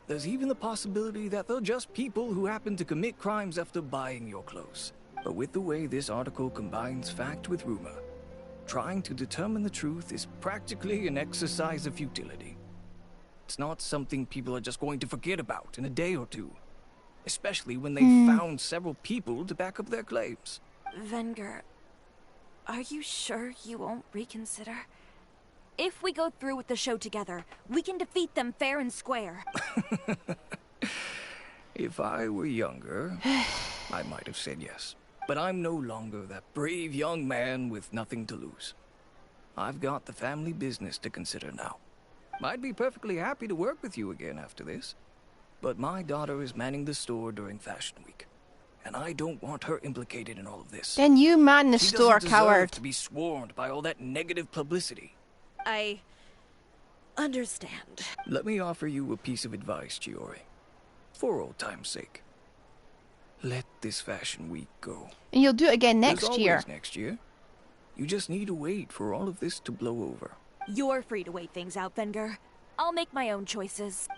L: There's even the possibility that they're just people who happen to commit crimes after buying your clothes. But with the way this article combines fact with rumor, trying to determine the truth is practically an exercise of futility. It's not something people are just going to forget about in a day or two, especially when they've found several people to back up their claims.
E: Venger, are you sure you won't reconsider? If we go through with the show together, we can defeat them fair and square.
L: If I were younger, I might have said yes. But I'm no longer that brave young man with nothing to lose. I've got the family business to consider now. I'd be perfectly happy to work with you again after this. But my daughter is manning the store during Fashion Week. And I don't want her implicated in all of this.
A: Then you man the
L: She
A: store,
L: doesn't deserve
A: coward.
L: to be swarmed by all that negative publicity.
E: I understand.
L: Let me offer you a piece of advice, Chiori. For old time's sake. Let this fashion week go.
A: And you'll do it again
L: There's
A: next year.
L: always next year. You just need to wait for all of this to blow over.
E: You're free to wait things out, Venger. I'll make my own choices.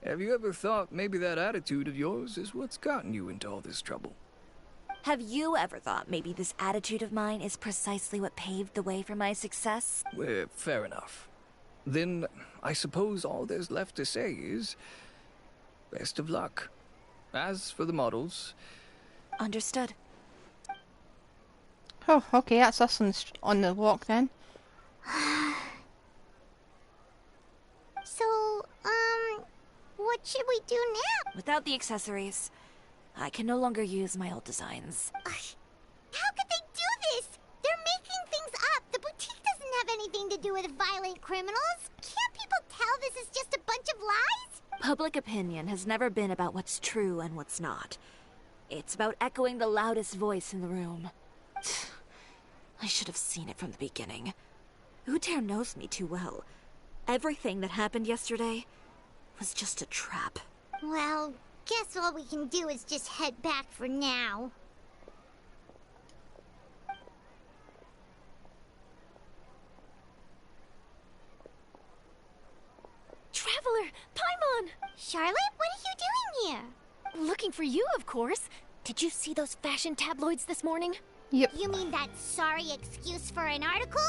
L: Have you ever thought maybe that attitude of yours is what's gotten you into all this trouble?
E: Have you ever thought maybe this attitude of mine is precisely what paved the way for my success?
L: Well, fair enough. Then I suppose all there's left to say is best of luck. As for the models...
E: Understood.
A: Oh, okay, that's us on the walk then.
B: So, what should we do now?
E: Without the accessories, I can no longer use my old designs.
B: How could they do this? They're making things up. The boutique doesn't have anything to do with violent criminals. Can't people tell this is just a bunch of lies?
E: Public opinion has never been about what's true and what's not. It's about echoing the loudest voice in the room. I should have seen it from the beginning. Uter knows me too well. Everything that happened yesterday was just a trap.
B: Well, guess all we can do is just head back for now.
F: Traveler! Paimon!
B: Charlotte, what are you doing here?
F: Looking for you, of course. Did you see those fashion tabloids this morning?
A: Yep.
B: You mean that sorry excuse for an article?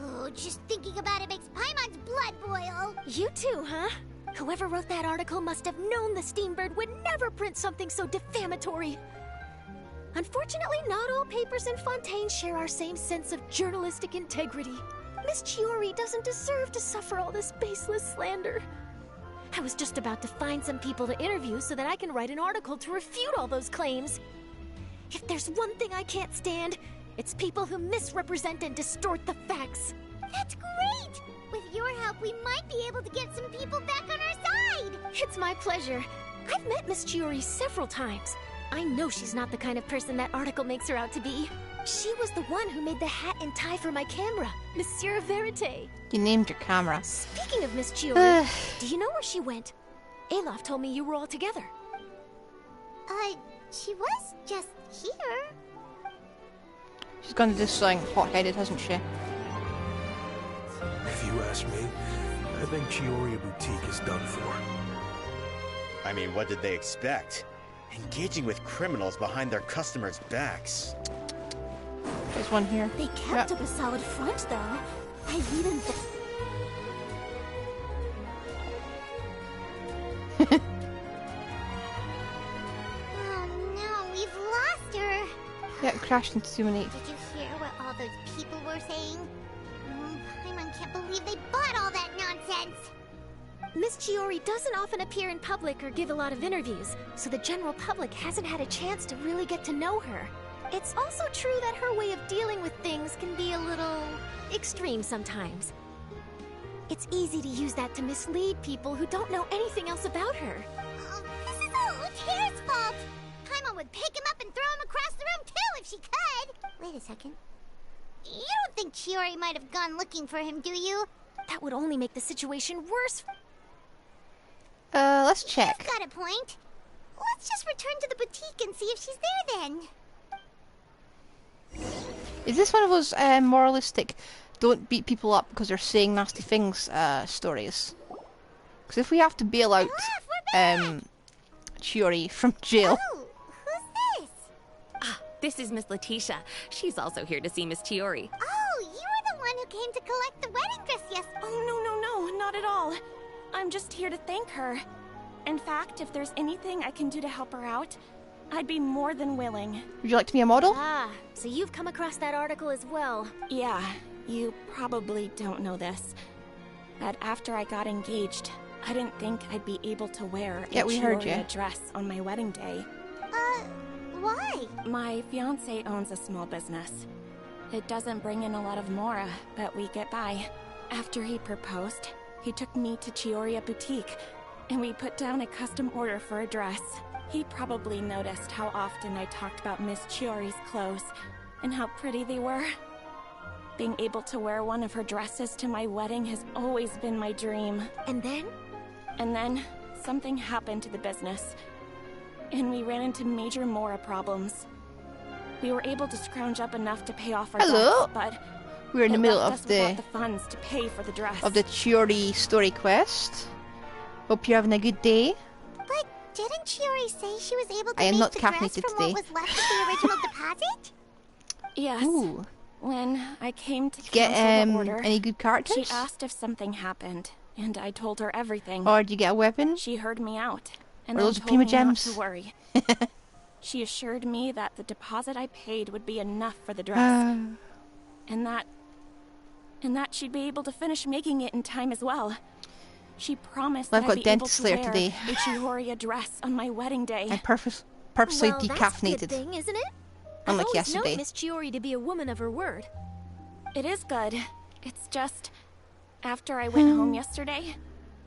B: Oh, just thinking about it makes Paimon's blood boil.
F: You too, huh? Whoever wrote that article must have known the Steambird would never print something so defamatory. Unfortunately, not all papers in Fontaine share our same sense of journalistic integrity. Miss Chiori doesn't deserve to suffer all this baseless slander. I was just about to find some people to interview so that I can write an article to refute all those claims. If there's one thing I can't stand, it's people who misrepresent and distort the facts.
B: That's great! With your help, we might be able to get some people back on our side!
F: It's my pleasure. I've met Miss Chiori several times. I know she's not the kind of person that article makes her out to be. She was the one who made the hat and tie for my camera, Monsieur Verite.
A: You named your camera.
F: Speaking of Miss Chiori, do you know where she went? Alof told me you were all together.
B: She was just here.
A: She's gonna do something hot-headed, hasn't she?
H: If you ask me, I think Chiori Boutique is done for.
M: I mean, what did they expect? Engaging with criminals behind their customers' backs.
A: There's one here.
F: They kept up a solid front, though. I even...
B: Oh no, we've lost her.
A: Yeah, it crashed into too many.
B: Did you hear what all those people were saying? Paimon can't believe they bought all that nonsense.
F: Miss Chiori doesn't often appear in public or give a lot of interviews, so the general public hasn't had a chance to really get to know her. It's also true that her way of dealing with things can be a little extreme sometimes. It's easy to use that to mislead people who don't know anything else about her.
B: Oh, this is all Uter's fault! Paimon would pick him up and throw him across the room too if she could! Wait a second. You don't think Chiori might have gone looking for him, do you?
F: That would only make the situation worse.
A: Let's check.
B: You've got a point. Let's just return to the boutique and see if she's there then.
A: Is this one of those moralistic, don't beat people up because they're saying nasty things stories? Because if we have to bail out Chiori from jail...
B: Oh, who's this?
G: Ah, this is Miss Letitia. She's also here to see Miss Chiori.
B: Oh, you were the one who came to collect the wedding dress yesterday.
D: Oh, no, not at all. I'm just here to thank her. In fact, if there's anything I can do to help her out, I'd be more than willing.
A: Would you like to be a model?
F: Ah, so you've come across that article as well.
D: Yeah, you probably don't know this, but after I got engaged, I didn't think I'd be able to wear a Chiori dress on my wedding day.
B: Why?
D: My fiancé owns a small business. It doesn't bring in a lot of mora, but we get by. After he proposed, he took me to Cisoria Boutique, and we put down a custom order for a dress. He probably noticed how often I talked about Miss Chiori's clothes, and how pretty they were. Being able to wear one of her dresses to my wedding has always been my dream.
F: And then?
D: And then, something happened to the business. and we ran into major Mora problems. We were able to scrounge up enough to pay off our
A: Hello.
D: debts, but
A: We're in the middle
D: left
A: of
D: us without the funds to pay for the dress.
A: of the Chiori story quest. Hope you're having a good day.
B: But didn't Chiori say she was able to
A: I am
B: make
A: not
B: the dress
A: caffeinated
B: from
A: today.
B: what was left of the original deposit?
D: Yes.
A: Ooh.
D: When I came to
A: Get
D: cancel the order,
A: any good characters?
D: she asked if something happened, and I told her everything.
A: Or did you get a weapon?
D: She heard me out, and
A: Or
D: then
A: loads of
D: told
A: Prima
D: me not
A: Gems?
D: to worry. She assured me that the deposit I paid would be enough for the dress, and that she'd be able to finish making it in time as well. She promised
A: Well,
D: that
A: I've
D: I'd
A: got
D: be able
A: dentist
D: to
A: later
D: wear
A: today.
D: a Chiori dress on my wedding day.
A: I purposely
N: Well, that's a
A: decaffeinated.
N: good thing, isn't it?
A: Unlike
N: I've always
A: yesterday.
N: known Miss Chiori to be a woman of her word.
D: It is good. It's just, after I went home yesterday,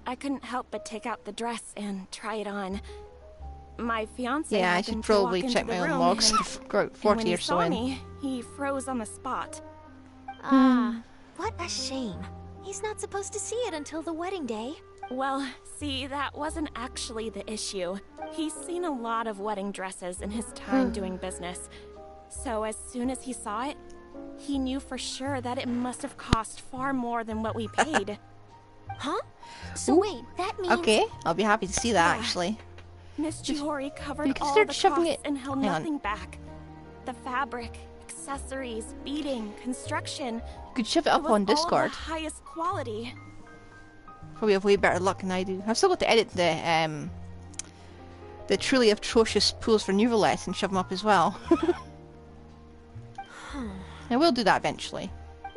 D: I couldn't help but take out the dress and try it on. My fiance
A: Yeah, I
D: happened
A: should
D: to walk
A: probably
D: into
A: check
D: the
A: my own
D: room
A: logs.
D: and-
A: I've got
D: and
A: 40
D: when he
A: or so
D: saw
A: in.
D: me, he froze on the spot.
N: What a shame. He's not supposed to see it until the wedding day.
D: Well, see, that wasn't actually the issue. He's seen a lot of wedding dresses in his time doing business. So as soon as he saw it, he knew for sure that it must have cost far more than what we paid.
N: Huh? So wait, that means...
A: Okay, I'll be happy to see that
D: Yeah.
A: actually.
D: Miss Chiori
A: you
D: covered all
A: considered
D: the
A: shoving
D: costs
A: it-
D: and held
A: hang on.
D: nothing back. The fabric, accessories, beading, construction.
A: You could shove it
D: It
A: up
D: was
A: on
D: all of the
A: Discord.
D: highest quality.
A: Probably have way better luck than I do. I've still got to edit the truly atrocious pools for new roulette and shove them up as well. I will do that eventually.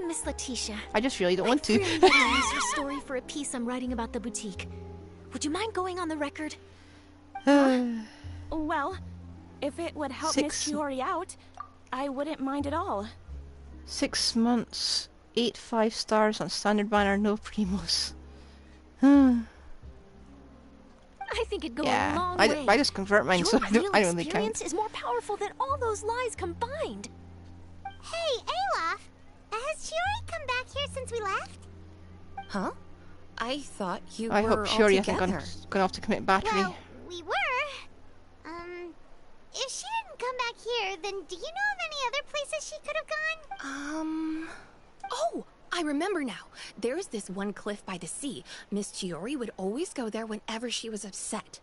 N: Miss Letitia,
A: I just really don't want to.
N: I really want to use your story for a piece I'm writing about the boutique. Would you mind going on the record?
D: Well, if it would help Miss
A: 6
D: Chiori out, I wouldn't mind at all.
A: 6 months, 8 5-stars on standard banner, no primos.
N: I think it'd go a long way.
A: I just convert mine,
N: Your
A: so
N: real
A: I don't really
N: experience
A: count.
N: is more powerful than all those lies combined.
B: Hey, Olaf! Has Chiori come back here since we left?
G: Huh? I thought you
A: I
G: were
A: hope
G: all
A: Chiori hasn't
G: together.
A: gone off to commit battery.
B: Well, we were. If she didn't come back here, then do you know of any other places she could have gone?
G: Oh, I remember now. There's this one cliff by the sea. Miss Chiori would always go there whenever she was upset.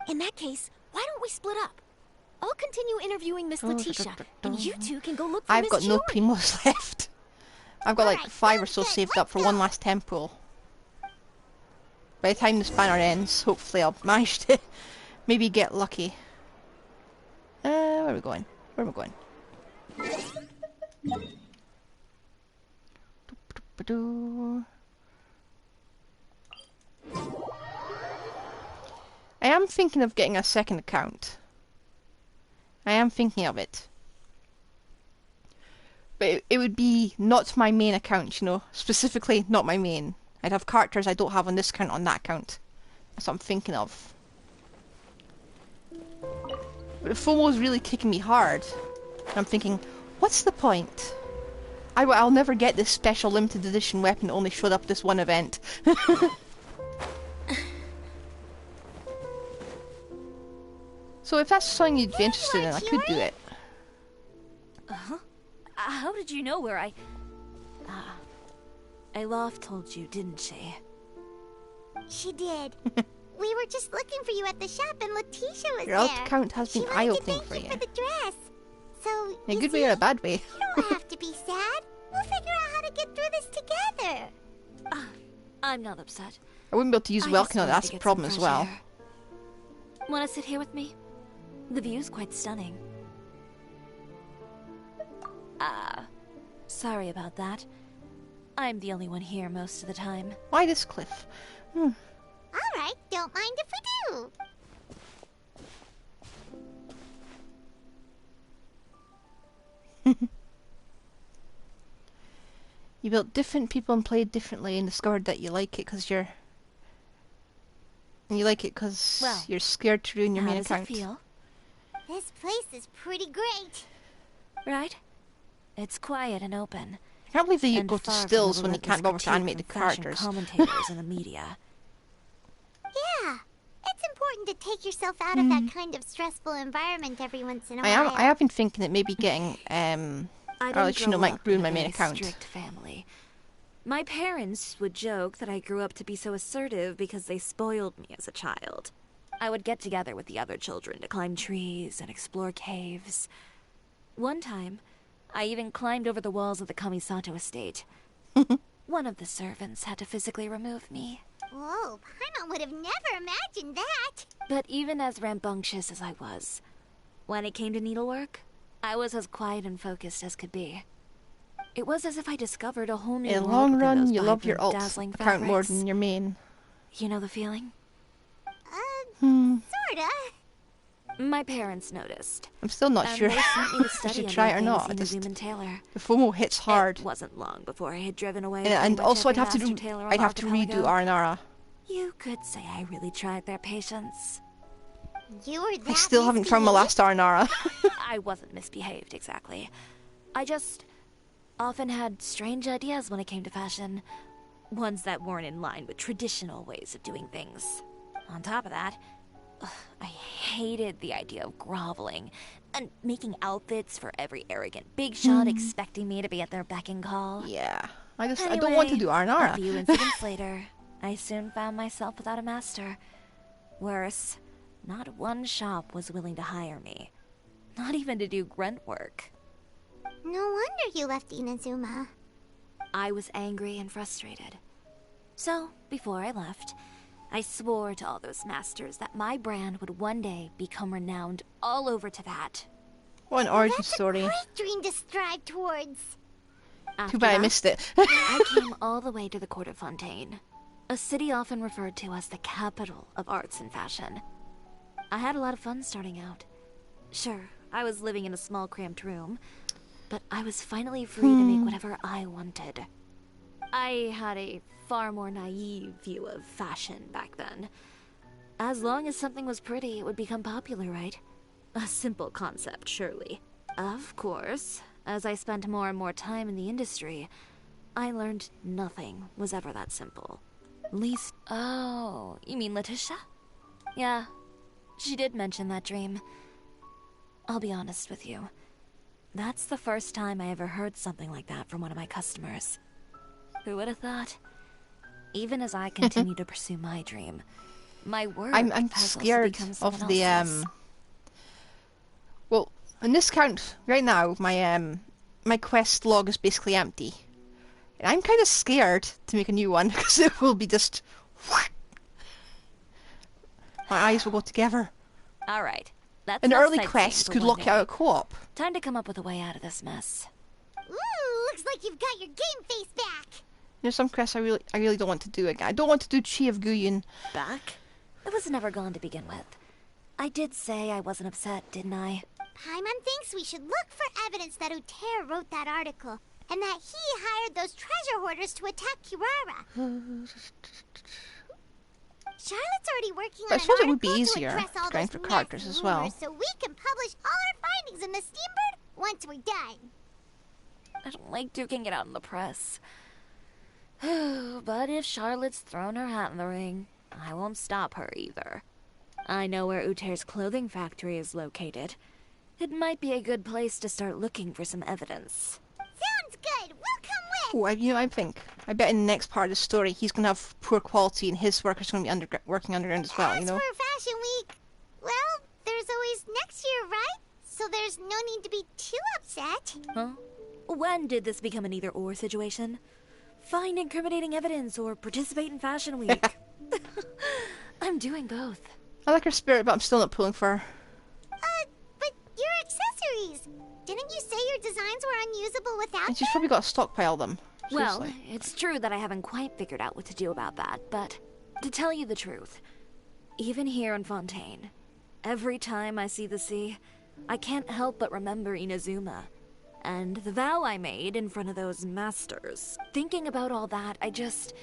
N: In that case, why don't we split up? I'll continue interviewing Miss Letitia, and you two can go look for
A: I've
N: Miss
A: got no
N: Chiori.
A: primos left. I've got like
B: Alright,
A: 5 or
B: sounds
A: so
B: good.
A: saved
B: Let's
A: up for one last temple. By the time this banner ends, hopefully I'll manage to maybe get lucky. Where are we going? Where am I going? I am thinking of getting a second account. I am thinking of it. But it would be not my main account, you know. Specifically, not my main. I'd have characters I don't have on this account on that account. That's what I'm thinking of. But the FOMO's really kicking me hard. And I'm thinking, what's the point? I'll never get this special limited edition weapon that only showed up this one event. So if that's something you'd be interested in, I could do it.
E: How did you know where I... Alof told you, didn't she?
B: She did. We were just looking for you at the shop, and Letitia was
A: Your alt
B: there.
A: account has been
B: She wanted to
A: eye-opening
B: thank
A: for you.
B: for the dress. So,
A: In a
B: you
A: good
B: see,
A: way or a bad way.
B: you don't have to be sad. We'll figure out how to get through this together.
E: I'm not upset.
A: I wouldn't be able to use
E: I
A: Welkin,
E: just wanted
A: that's
E: to
A: a
E: get
A: problem
E: some
A: as well.
E: fresh air. Want to sit here with me? The view's quite stunning. Sorry about that. I'm the only one here most of the time.
A: Why this cliff?
B: All right, don't mind if we do.
A: You built different people and played differently and discovered that you like it because you're... And you like it because
E: Well,
A: you're scared to ruin your
E: How
A: main
E: does
A: account.
E: it feel?
B: This place is pretty great.
E: Right? It's quiet and open.
A: I can't believe that you
E: and
A: go to
E: far from
A: stills
E: the
A: when you can't
E: relentless
A: bother to
E: critique
A: animate the
E: from fashion
A: characters.
E: commentators in the media.
B: Yeah, it's it's important to take yourself out of that kind of stressful environment every once in a
A: I
B: while.
A: have been thinking that maybe getting might ruin my main account.
E: Strict family. My parents would joke that I grew up to be so assertive because they spoiled me as a child. I would get together with the other children to climb trees and explore caves. One time, I even climbed over the walls of the Kamisato estate. One of the servants had to physically remove me.
B: Whoa, Paimon would have never imagined that.
E: But even as rambunctious as I was, when it came to needlework, I was as quiet and focused as could be. It was as if I discovered a whole new
A: In the
E: world
A: long
E: within
A: run,
E: those
A: you love your
E: vibrant,
A: alt
E: dazzling
A: account more
E: fabrics.
A: than your main.
E: You know the feeling?
B: Sorta.
E: My parents noticed.
A: I'm still not
E: and
A: sure
E: they sent me to
A: if I
E: study
A: should
E: under
A: try it
E: the
A: or not.
E: famous Inazuma Tailor.
A: The FOMO hits hard.
E: It wasn't long before I had driven away.
A: And
E: pretty much
A: also I'd
E: every
A: have to
E: master
A: do
E: tailor on
A: I'd
E: the
A: have to redo
E: archipelago.
A: Aranara.
E: You could say I really tried their patience.
B: You were that
A: I still haven't found my last Aranara.
E: I wasn't misbehaved, exactly. I just often had strange ideas when it came to fashion. Ones that weren't in line with traditional ways of doing things. On top of that, I hated the idea of groveling and making outfits for every arrogant big shot expecting me to be at their beck and call.
A: Yeah. I don't want to do
E: A
A: Aranara.
E: few incidents later, I soon found myself without a master. Worse, not one shop was willing to hire me. Not even to do grunt work.
B: No wonder you left Inazuma.
E: I was angry and frustrated. So, before I left, I swore to all those masters that my brand would one day become renowned all over to that.
A: What an origin story.
B: Great dream to strive towards.
E: After
A: Too bad I
E: that,
A: missed it.
E: I came all the way to the court of Fontaine, a city often referred to as the capital of arts and fashion. I had a lot of fun starting out. Sure, I was living in a small cramped room, but I was finally free to make whatever I wanted. I had a far more naive view of fashion back then. As long as something was pretty, it would become popular, right? A simple concept, surely. Of course, as I spent more and more time in the industry, I learned nothing was ever that simple. Least... Oh, you mean Letitia? Yeah, she did mention that dream. I'll be honest with you. That's the first time I ever heard something like that from one of my customers. Who would have thought? Even as I continue to pursue my dream, my work
A: I'm
E: has
A: scared
E: also become
A: of
E: someone
A: the
E: else's.
A: Well, on this count right now, my quest log is basically empty. And I'm kind of scared to make a new one because it will be just my eyes will go together.
E: All right. That's
A: An
E: enough
A: early
E: sightseeing
A: quest
E: for
A: could
E: one
A: lock
E: day.
A: you out of co-op.
E: Time to come up with a way out of this mess.
B: Ooh, looks like you've got your game face back.
A: There's some quests I really don't want to do again. I don't want to do Chi of Guyon.
E: Back? It was never gone to begin with. I did say I wasn't upset, didn't I?
B: Paimon thinks we should look for evidence that Uter wrote that article, and that he hired those treasure hoarders to attack Kirara. Charlotte's already working
A: But I
B: on
A: suppose
B: an
A: it would be
B: article
A: easier
B: to address all
A: to grind
B: those
A: for characters
B: messy
A: as well.
B: rumors, so we can publish all our findings in the Steambird once we're done.
E: I don't like duking it out in the press. But if Charlotte's thrown her hat in the ring, I won't stop her either. I know where Uter's clothing factory is located. It might be a good place to start looking for some evidence.
B: Sounds good. We'll come with.
A: Oh, I bet in the next part of the story he's going to have poor quality and his workers are going to be working underground as well, you know?
B: As for Fashion Week, well, there's always next year, right? So there's no need to be too upset.
E: Huh? When did this become an either-or situation? Find incriminating evidence or participate in Fashion Week. I'm doing both.
A: I like her spirit, but I'm still not pulling for her.
B: But your accessories. Didn't you say your designs were unusable without
A: And she's probably got to stockpile them.
E: Well,
A: Seriously.
E: it's true that I haven't quite figured out what to do about that, but to tell you the truth, even here in Fontaine, every time I see the sea, I can't help but remember Inazuma, and the vow I made in front of those masters. Thinking about all that, I just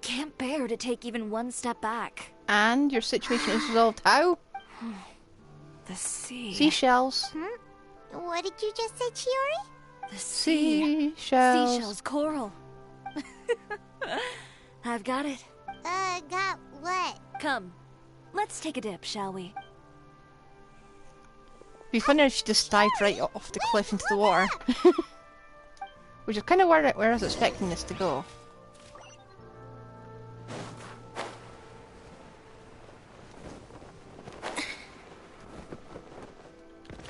E: can't bear to take even one step back.
A: And your situation is resolved how?
E: The sea.
A: Seashells.
B: What did you just say, Chiori?
E: The sea.
A: Seashells.
E: Seashells, coral. I've got it.
B: Got what?
E: Come. let's take a dip, shall we?
A: It'd be funny if she just dived right off the cliff into the water. Which is kind of where I was expecting this to go.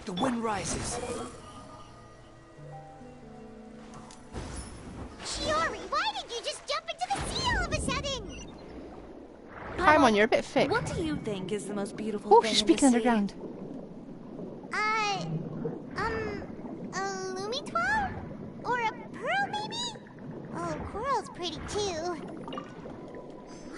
L: The wind rises.
B: Chiori, why did you just jump into the sea all of a sudden?
A: Paimon, you're a bit thick.
E: What do you think is the most beautiful
A: Oh,
E: thing
A: she's
E: in the
A: speaking
E: sea?
A: underground.
B: A Lumitwell? Or a pearl, maybe? Oh, coral's pretty too.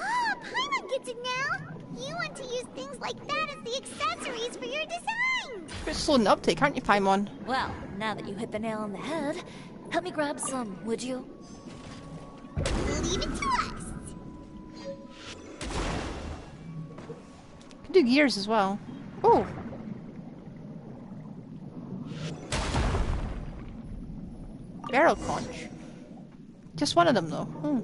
B: Ah, Paimon gets it now! You want to use things like that as the accessories for your designs!
A: A bit slow in the uptake, aren't you, Paimon?
E: Well, now that you hit the nail on the head, help me grab some, would you?
B: Leave it to us!
A: Can do gears as well. Oh! Barrel conch. Just one of them, though.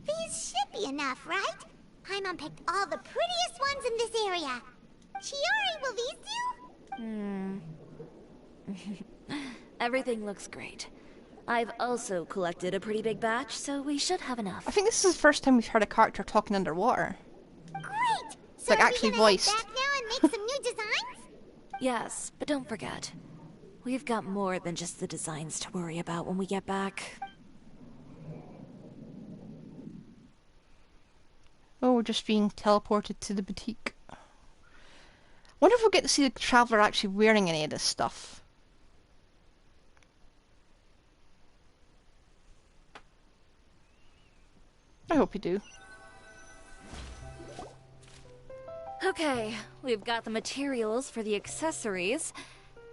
B: These should be enough, right? Paimon picked all the prettiest ones in this area. Chiori, will these do?
E: Everything looks great. I've also collected a pretty big batch, so we should have enough.
A: I think this is the first time we've heard a character talking underwater.
B: Great! So
A: Like
B: are
A: actually
B: we gonna
A: voiced.
B: head back now and make some new designs?
E: Yes, but don't forget, we've got more than just the designs to worry about when we get back.
A: Oh, we're just being teleported to the boutique. Wonder if we'll get to see the Traveler actually wearing any of this stuff. I hope you do.
E: Okay, we've got the materials for the accessories.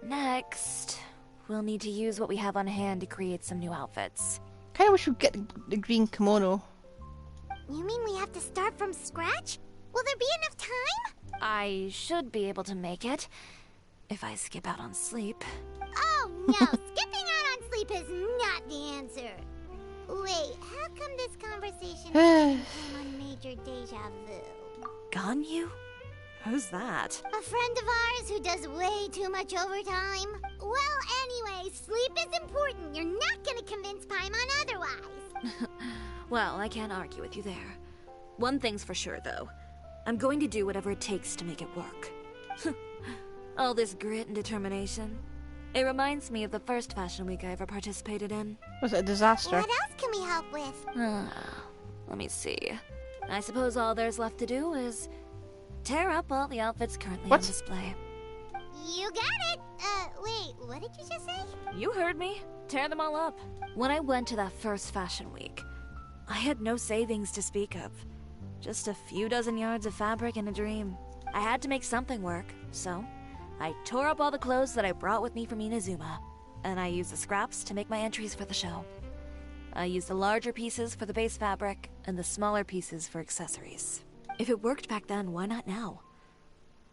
E: Next, we'll need to use what we have on hand to create some new outfits.
A: Kinda wish we'd get the green kimono.
B: You mean we have to start from scratch? Will there be enough time?
E: I should be able to make it, if I skip out on sleep.
B: Oh no, skipping out on sleep is not the answer. Wait, how come this conversation came on Major Deja Vu?
E: Ganyu? Who's that?
B: A friend of ours who does way too much overtime. Well, anyway, sleep is important. You're not gonna convince Paimon otherwise.
E: Well, I can't argue with you there. One thing's for sure, though. I'm going to do whatever it takes to make it work. All this grit and determination. It reminds me of the first fashion week I ever participated in.
A: Was it a disaster?
B: What else can we help with?
E: Let me see. I suppose all there's left to do is tear up all the outfits currently on display.
B: You got it! Wait, what did you just say?
E: You heard me. Tear them all up. When I went to that first fashion week, I had no savings to speak of. Just a few dozen yards of fabric and a dream. I had to make something work, so I tore up all the clothes that I brought with me from Inazuma, and I used the scraps to make my entries for the show. I used the larger pieces for the base fabric, and the smaller pieces for accessories. If it worked back then, why not now?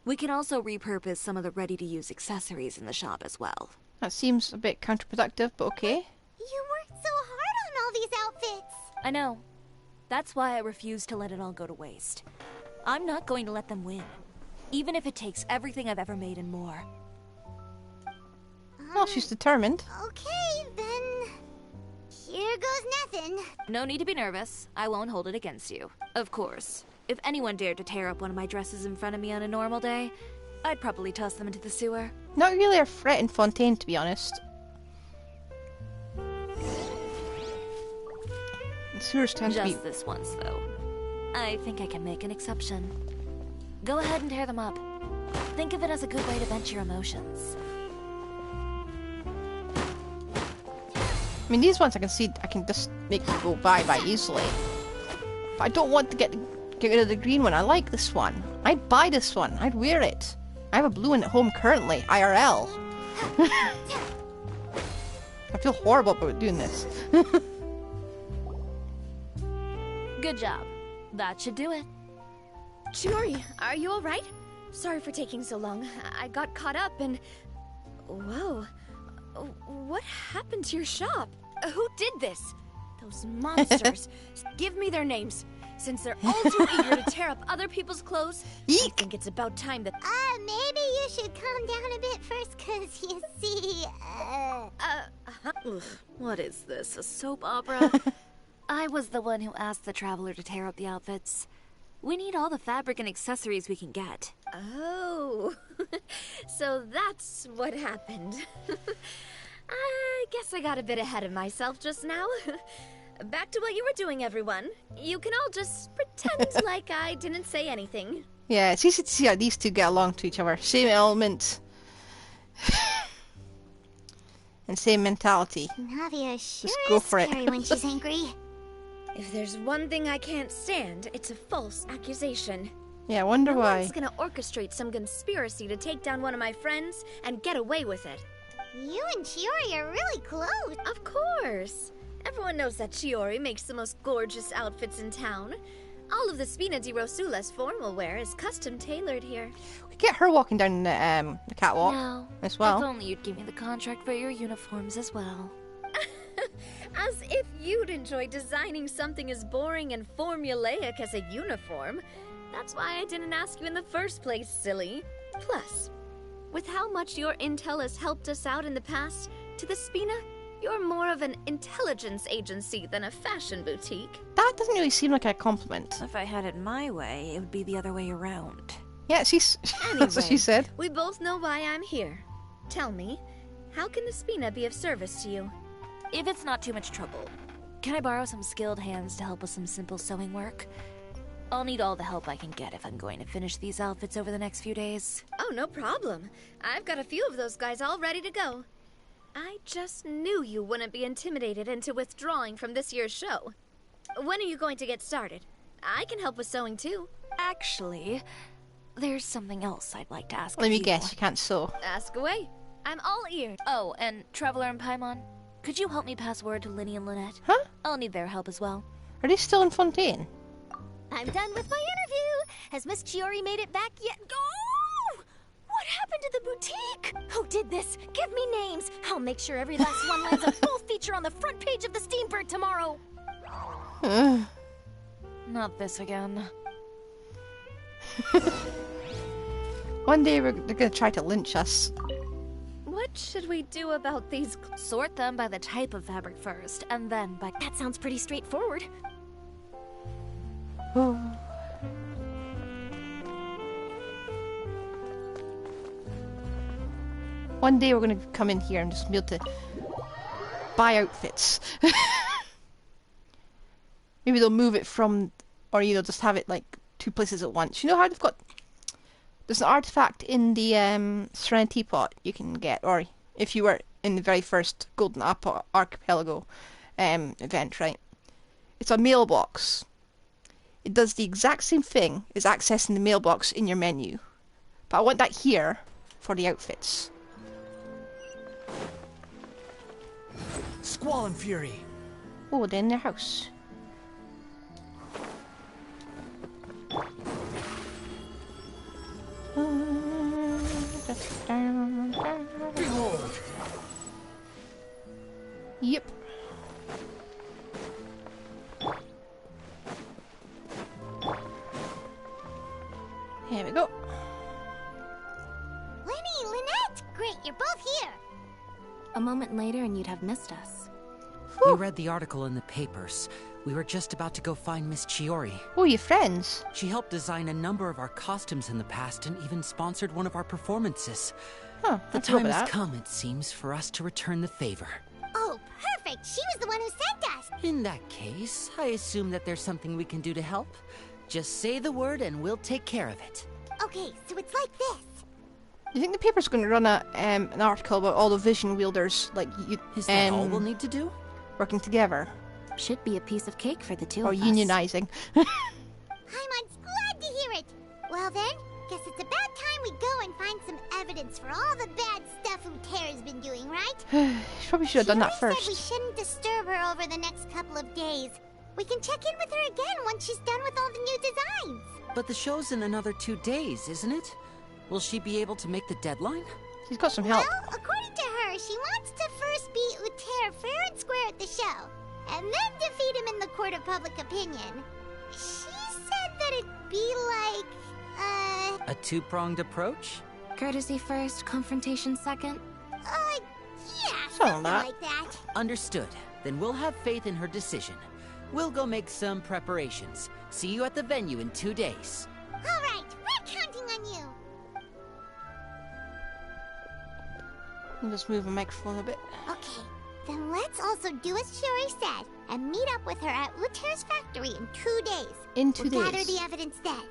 E: We can also repurpose some of the ready-to-use accessories in the shop as well.
A: That seems a bit counterproductive, but okay.
B: You worked so hard on all these outfits!
E: I know. That's why I refuse to let it all go to waste. I'm not going to let them win, even if it takes everything I've ever made and more.
A: Well, she's determined.
B: Okay, then here goes nothing.
E: No need to be nervous. I won't hold it against you. Of course, if anyone dared to tear up one of my dresses in front of me on a normal day, I'd probably toss them into the sewer.
A: Not really a threat in Fontaine, to be honest. The sewers tend to be...
E: Just this once, though. I think I can make an exception. Go ahead and tear them up. Think of it as a good way to vent your emotions.
A: I mean, these ones I can see, I can just make them go by easily. But I don't want to get rid of the green one. I like this one. I'd buy this one. I'd wear it. I have a blue one at home currently, IRL. I feel horrible about doing this.
E: Good job. That should do it.
F: Chiori, are you alright? Sorry for taking so long. I got caught up and... Whoa. What happened to your shop? Who did this?
N: Those monsters. Give me their names. Since they're all too eager to tear up other people's clothes, I think it's about time that...
B: Maybe you should calm down a bit first, cause you see,
E: Oof, what is this, a soap opera? I was the one who asked the traveler to tear up the outfits. We need all the fabric and accessories we can get.
G: Oh, so that's what happened. I guess I got a bit ahead of myself just now. Back to what you were doing, everyone. You can all just pretend like I didn't say anything.
A: Yeah, it's easy to see how these two get along to each other. Same element. And same mentality.
B: Navia sure
A: Just go
B: is
A: for it.
B: scary when she's angry.
G: If there's one thing I can't stand, it's a false accusation.
A: Yeah, I wonder
G: no
A: why.
G: one's gonna orchestrate some conspiracy to take down one of my friends and get away with it.
B: You and Chiori are really close.
G: Of course. Everyone knows that Chiori makes the most gorgeous outfits in town. All of the Spina di Rosula's formal wear is custom tailored here.
A: We get her walking down the catwalk
E: No,
A: as well.
E: If only you'd give me the contract for your uniforms as well.
G: As if you'd enjoy designing something as boring and formulaic as a uniform. That's why I didn't ask you in the first place, silly. Plus, with how much your intel has helped us out in the past, to the Spina, you're more of an intelligence agency than a fashion boutique.
A: That doesn't really seem like a compliment.
E: If I had it my way, it would be the other way around.
A: Yeah, she's... that's what she said.
G: We both know why I'm here. Tell me, how can the Spina be of service to you?
E: If it's not too much trouble, can I borrow some skilled hands to help with some simple sewing work? I'll need all the help I can get if I'm going to finish these outfits over the next few days.
G: Oh, no problem. I've got a few of those guys all ready to go. I just knew you wouldn't be intimidated into withdrawing from this year's show. When are you going to get started? I can help with sewing too.
E: Actually, there's something else I'd like to ask
A: Let me
E: you.
A: guess, you can't sew.
G: Ask away. I'm all ears.
E: Oh, and Traveler and Paimon, could you help me pass word to Linny and Lynette?
A: Huh?
E: I'll need their help as well.
A: Are they still in Fontaine?
N: I'm done with my interview. Has Miss Chiori made it back yet? Oh! What happened to the boutique? Who did this? Give me names. I'll make sure every last one lands a full feature on the front page of the Steambird tomorrow.
E: Not this again.
A: One day they're gonna try to lynch us.
G: What should we do about these?
E: Sort them by the type of fabric first, and then by...
N: That sounds pretty straightforward.
A: One day we're gonna come in here and just be able to buy outfits. Maybe they'll move it from, or you know, just have it like two places at once. You know how they've got... There's an artifact in the Serenity Pot you can get, or if you were in the very first Golden Archipelago event, right? It's a mailbox. It does the exact same thing as accessing the mailbox in your menu. But I want that here for the outfits.
H: Squall and Fury.
A: Oh, they're in their house.
H: Behold!
A: Yep. Here we go.
B: Lenny, Lynette! Great, you're both here.
N: A moment later and you'd have missed us.
O: We read the article in the papers. We were just about to go find Miss Chiori.
A: Oh, you friends?
O: She helped design a number of our costumes in the past and even sponsored one of our performances.
A: Huh,
O: the
A: I forgot
O: time
A: about
O: has
A: that.
O: come, it seems, for us to return the favor.
B: Oh, perfect! She was the one who sent us!
O: In that case, I assume that there's something we can do to help. Just say the word and we'll take care of it.
B: Okay, so it's like this.
A: You think the paper's going to run an article about all the vision wielders, like you?
O: Is that all we'll need to do?
A: Working together.
N: Should be a piece of cake for the two
A: Or
N: of us.
A: unionizing.
B: Paimon's glad to hear it. Well then, guess it's about time we go and find some evidence for all the bad stuff Uterra's been doing, right?
A: Probably should have done that
B: Chiori
A: first.
B: said we shouldn't disturb her over the next couple of days. We can check in with her again once she's done with all the new designs.
O: But the show's in another 2 days, isn't it? Will she be able to make the deadline?
A: She's got some help.
B: Well, according to her, she wants to first beat Uterra fair and square at the show. and then defeat him in the court of public opinion. She said that it'd be like,
O: A two-pronged approach?
N: Courtesy first, confrontation second?
B: Yeah,
A: Something
B: like that.
O: Understood. Then we'll have faith in her decision. We'll go make some preparations. See you at the venue in 2 days.
B: All right, we're counting on you.
A: I'll just move the microphone a bit.
B: Okay, then let's also do as Chiori said and meet up with her at Uter's factory in 2 days.
A: In 2
B: We'll
A: days?
B: gather the evidence then.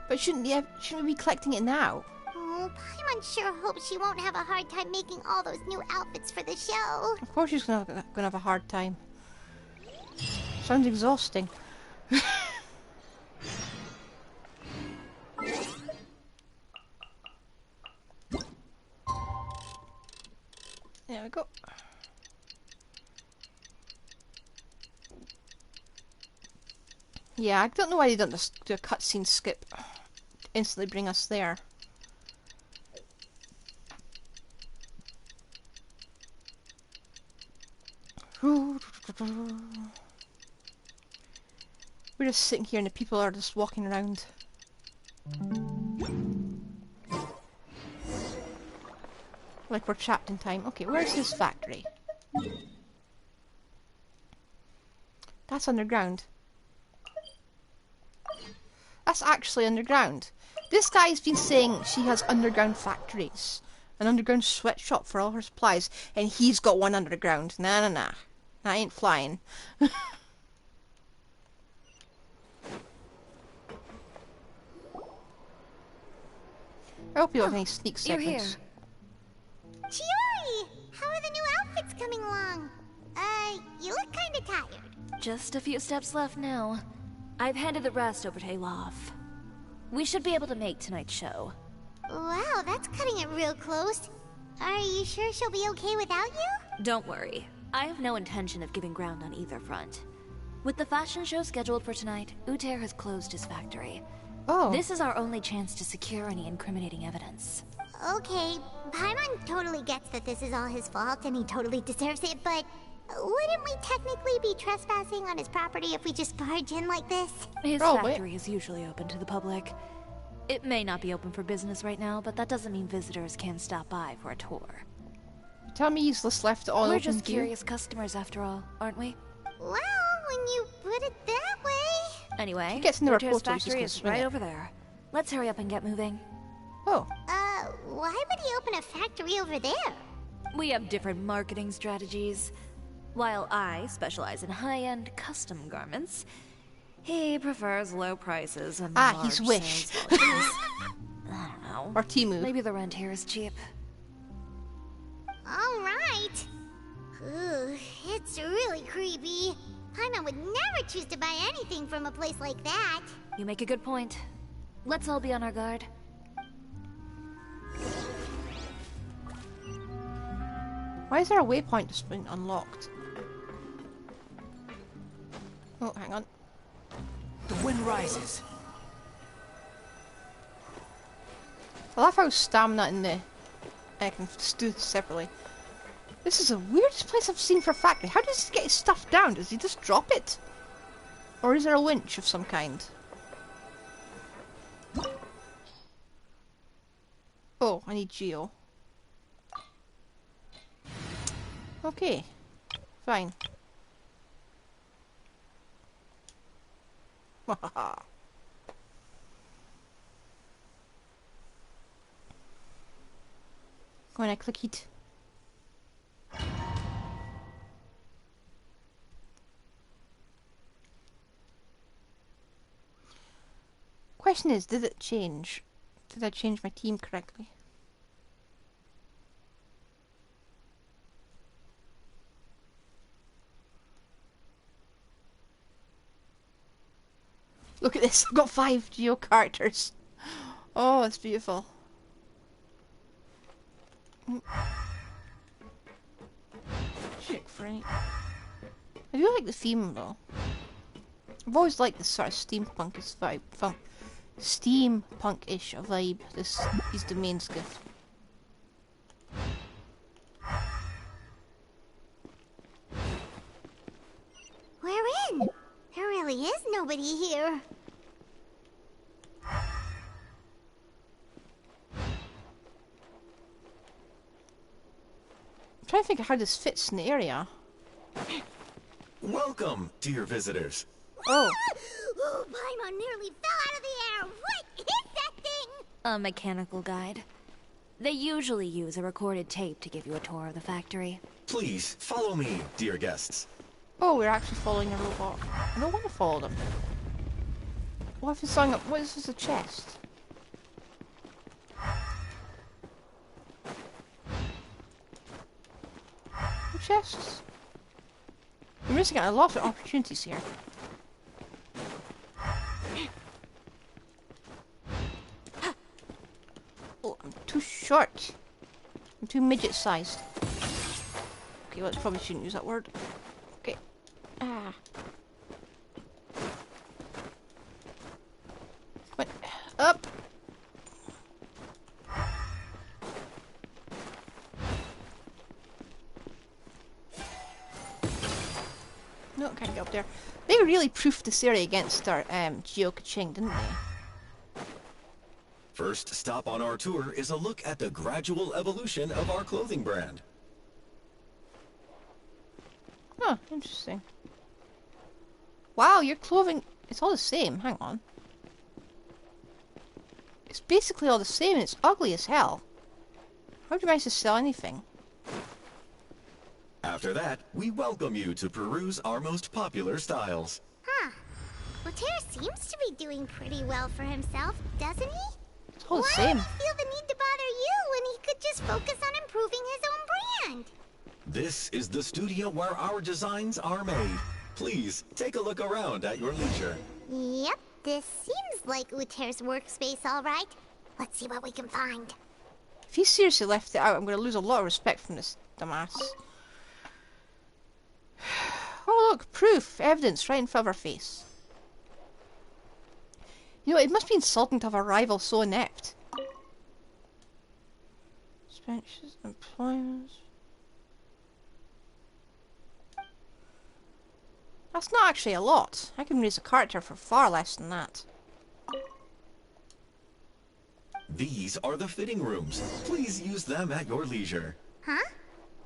A: But shouldn't we be collecting it now?
B: Oh, Paimon sure hopes she won't have a hard time making all those new outfits for the show.
A: Of course she's gonna have a hard time. Sounds exhausting. There we go. Yeah, I don't know why they don't just do a cutscene skip. Instantly bring us there. We're just sitting here and the people are just walking around. Like we're trapped in time. Okay, where's his factory? That's underground. That's actually underground. This guy's been saying she has underground factories. An underground sweatshop for all her supplies. And he's got one underground. Nah, nah, nah. That ain't flying. I hope you have any sneak segments.
B: Chiori! How are the new outfits coming along? You look kinda tired.
E: Just a few steps left now. I've handed the rest over to Alof. We should be able to make tonight's show.
B: Wow, that's cutting it real close. Are you sure she'll be okay without you?
E: Don't worry. I have no intention of giving ground on either front. With the fashion show scheduled for tonight, Uter has closed his factory.
A: Oh.
E: This is our only chance to secure any incriminating evidence.
B: Okay, Paimon totally gets that this is all his fault and he totally deserves it, but wouldn't we technically be trespassing on his property if we just barge in like this?
E: His factory is usually open to the public. It may not be open for business right now, but that doesn't mean visitors can stop by for a tour.
A: Tell me he's just left it all
E: We're
A: open
E: just
A: to you.
E: curious customers after all, aren't we?
B: Well, when you put it that way...
E: Anyway,
A: He gets into our
E: Uter's
A: portal, he's just
E: factory
A: gonna
E: is
A: swing
E: right
A: it.
E: over there. Let's hurry up and get moving.
A: Oh.
B: Why would he open a factory over there?
E: We have different marketing strategies. While I specialize in high-end custom garments, he prefers low prices and large
A: he's Wish.
E: sales volumes. I don't know.
A: Or Temu.
E: Maybe the rent here is cheap.
B: Alright. Ooh, it's really creepy. Paimon would never choose to buy anything from a place like that.
E: You make a good point. Let's all be on our guard.
A: Why is there a waypoint that's been unlocked? Oh, hang on.
L: The wind rises.
A: I love how stamina in the... I can do this separately. This is the weirdest place I've seen for a factory. How does he get his stuff down? Does he just drop it? Or is there a winch of some kind? Oh, I need Geo. Okay. Fine. When I click it. Question is, did it change? Did I change my team correctly? Look at this, I've got 5 Geo characters. Oh, it's beautiful. Chick free. I do like the theme though. I've always liked this sort of steampunkish vibe. Steampunk-ish vibe. This is the main skiff.
B: really is nobody here.
A: I'm trying to think of how this fits in the area.
P: Welcome, dear visitors.
A: Oh.
B: Oh, Paimon nearly fell out of the air. What is that thing?
E: A mechanical guide. They usually use a recorded tape to give you a tour of the factory.
P: Please, follow me, dear guests.
A: Oh, we're actually following a robot. I don't want to follow them. What if it's something up? What is this, a chest? No chests? We're missing out a lot of opportunities here. Oh, I'm too short. I'm too midget-sized. Okay, well, I probably shouldn't use that word. Okay. Ah. What? Up! No, can't get up there. They really proofed this area against our Geo-Kaching, didn't they?
P: First stop on our tour is a look at the gradual evolution of our clothing brand.
A: Huh, interesting. Wow, your clothing, it's all the same. Hang on. It's basically all the same and it's ugly as hell. How do you manage to sell anything?
P: After that, we welcome you to peruse our most popular styles.
B: Huh. Lothair seems to be doing pretty well for himself, doesn't he?
A: It's all the
B: Why
A: same.
B: would he feel the need to bother you when he could just focus on improving his own brand?
P: This is the studio where our designs are made. Please, take a look around at your leisure.
B: Yep, this seems like Lothair's workspace, all right. Let's see what we can find.
A: If he seriously left it out, I'm going to lose a lot of respect from this dumbass. Oh look, proof, evidence right in front of our face. You know, it must be insulting to have a rival so inept. Suspensions, employments. That's not actually a lot. I can raise a character for far less than that.
P: These are the fitting rooms. Please use them at your leisure.
B: Huh?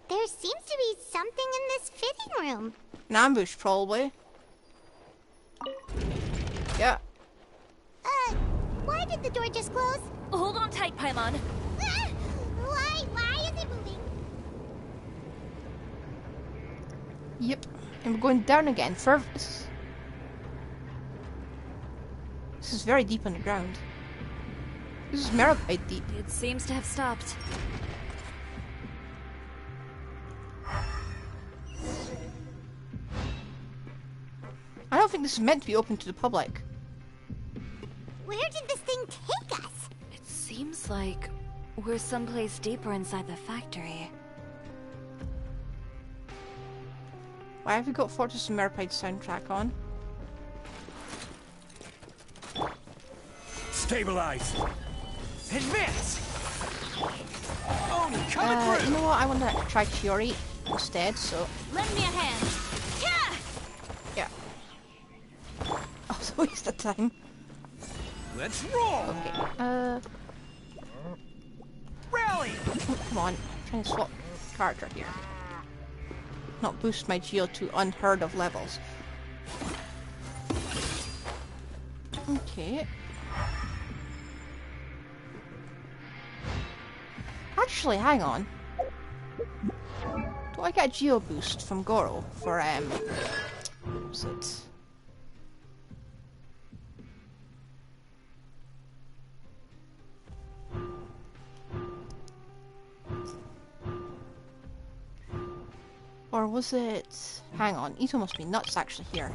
B: There seems to be something in this fitting room.
A: An ambush, probably. Yeah.
B: Why did the door just close?
E: Hold on tight, Paimon.
B: Ah! Why is it moving?
A: Yep. And we're going down again. This is very deep underground. This is Merabite deep.
E: It seems to have stopped.
A: I don't think this is meant to be open to the public.
B: Where did this thing take us?
E: It seems like we're someplace deeper inside the factory.
A: Why have we got Fortress of Merpide soundtrack on?
H: Stabilize! Advance! Oni, coming through!
A: You know what? I want to try Chiori instead, so...
E: Lend me a hand!
A: Yeah. Oh, it's a waste of time.
H: Let's roll!
A: Okay,
H: Rally!
A: come on. I'm trying to swap character here. Not boost my Geo to unheard of levels. Okay. Actually, hang on. Do I get a Geo boost from Goro for, what was it? Or was it... Hang on, Ito must be nuts actually here.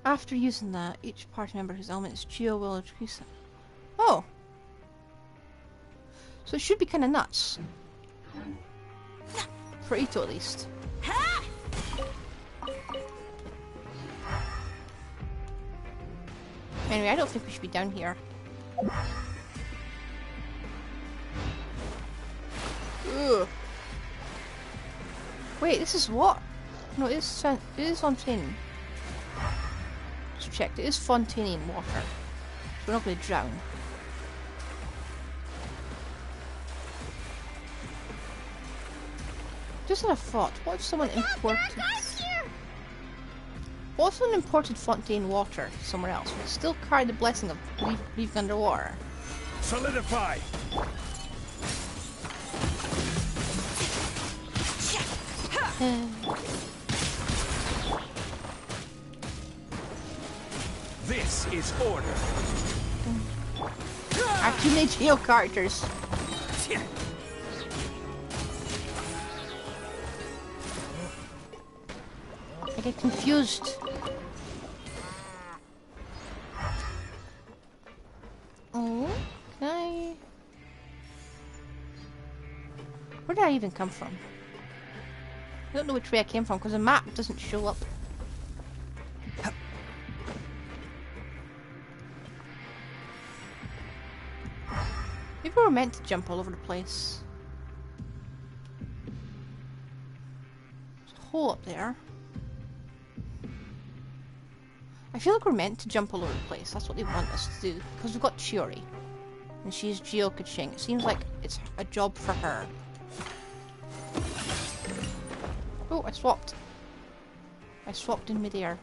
A: After using that, each party member whose element is Geo will increase it. Oh! So it should be kinda nuts. For Ito at least. Anyway, I don't think we should be down here. Ugh. Wait, this is what? No, it is Fontaine. Just checked. It is Fontaine water. So we're not going to drown. Just had a thought. What if someone imported... What if someone imported Fontaine water somewhere else? Would it still carry the blessing of leaving underwater?
H: Solidify! This is order.
A: I have too many Geo characters. I get confused. Oh, okay. Where did I even come from? I don't know which way I came from because the map doesn't show up. Maybe we were meant to jump all over the place. There's a hole up there. I feel like we're meant to jump all over the place. That's what they want us to do. Because we've got Chiori. And she's geocaching. It seems like it's a job for her. Oh, I swapped. I swapped in midair.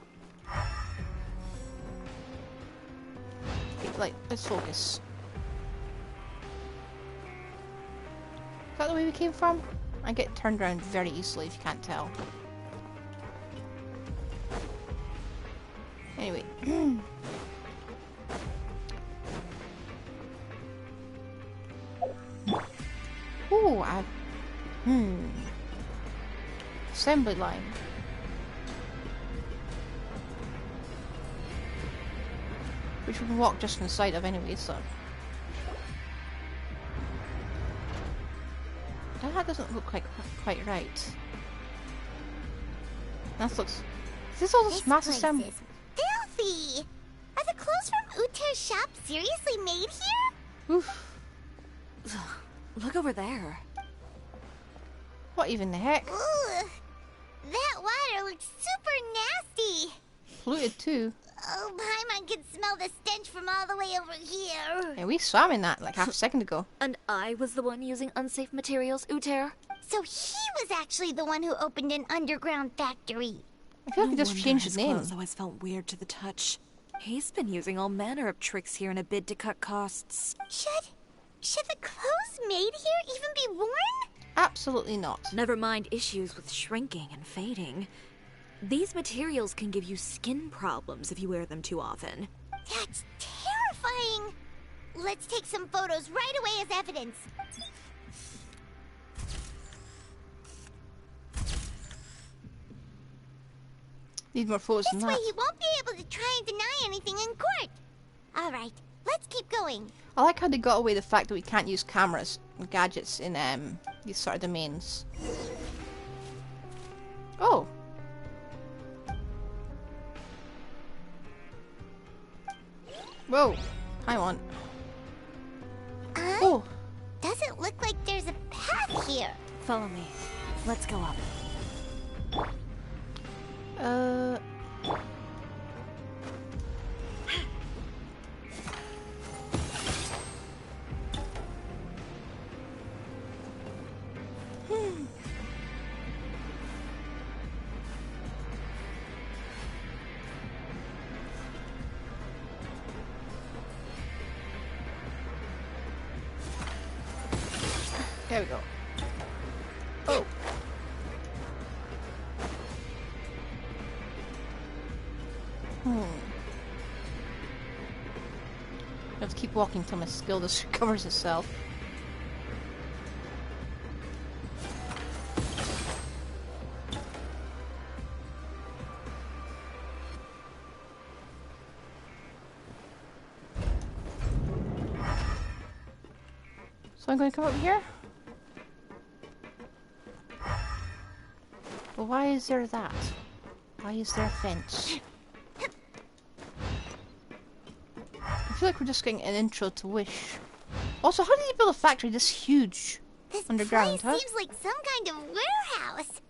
A: Okay, let's focus. Is that the way we came from? I get turned around very easily if you can't tell. Anyway. Ooh, assembly line. Which we can walk just inside of anyway, so. That doesn't look like quite right. That looks... Is this all this mass assembly?
B: Filthy! Are the clothes from Uter's shop seriously made here?
A: Oof.
E: Look over there.
A: What even the heck?
B: Ooh, that water looks super nasty.
A: Polluted too.
B: Oh, Paimon can smell the stench from all the way over here.
A: Yeah, we swam in that like half a second ago.
E: And I was the one using unsafe materials, Uter.
B: So he was actually the one who opened an underground factory.
A: I feel like he just changed his name.
E: Clothes always felt weird to the touch. He's been using all manner of tricks here in a bid to cut costs.
B: Should the clothes made here even be worn?
A: Absolutely not.
E: Never mind issues with shrinking and fading. These materials can give you skin problems if you wear them too often.
B: That's terrifying. Let's take some photos right away as evidence.
A: Need more photos than that.
B: This way he won't be able to try and deny anything in court. All right, let's keep going.
A: I like how they got away the fact that we can't use cameras and gadgets in these sort of domains. Oh. Whoa. Hang on. Oh.
B: Doesn't look like there's a path here.
E: Follow me. Let's go up.
A: There we go. Oh. I have to keep walking till my skill just recovers itself. So I'm going to come up here? Well, why is there that? Why is there a fence? I feel like we're just getting an intro to Wish. Also, how did you build a factory this huge underground,
B: This place seems like some kind of warehouse.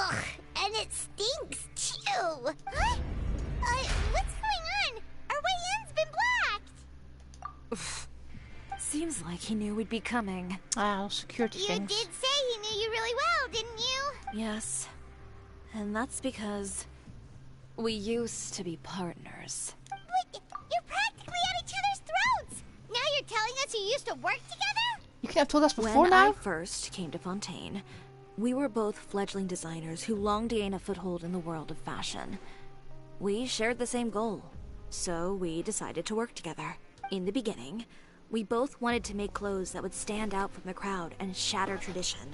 B: Ugh, and it stinks too. Huh? What's going on? Our way in's been blocked.
E: Seems like he knew we'd be coming.
A: Ah, security
B: You
A: things.
B: did say he knew you really well, didn't you?
E: Yes. And that's because we used to be partners.
B: But you're practically at each other's throats. Now you're telling us you used to work together?
A: You could have told us before
E: When
A: now.
E: I first came to Fontaine, we were both fledgling designers who longed to gain a foothold in the world of fashion. We shared the same goal, so we decided to work together. In the beginning, we both wanted to make clothes that would stand out from the crowd and shatter tradition.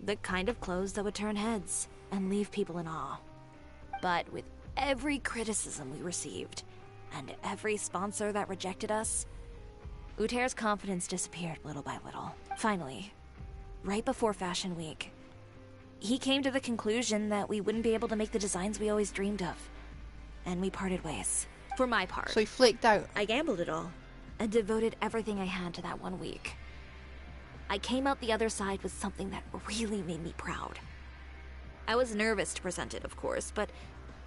E: The kind of clothes that would turn heads and leave people in awe. But with every criticism we received, and every sponsor that rejected us, Uter's confidence disappeared little by little. Finally, right before Fashion Week, he came to the conclusion that we wouldn't be able to make the designs we always dreamed of. And we parted ways. For my part,
A: So he flaked out.
E: I gambled it all and devoted everything I had to that 1 week. I came out the other side with something that really made me proud. I was nervous to present it, of course, but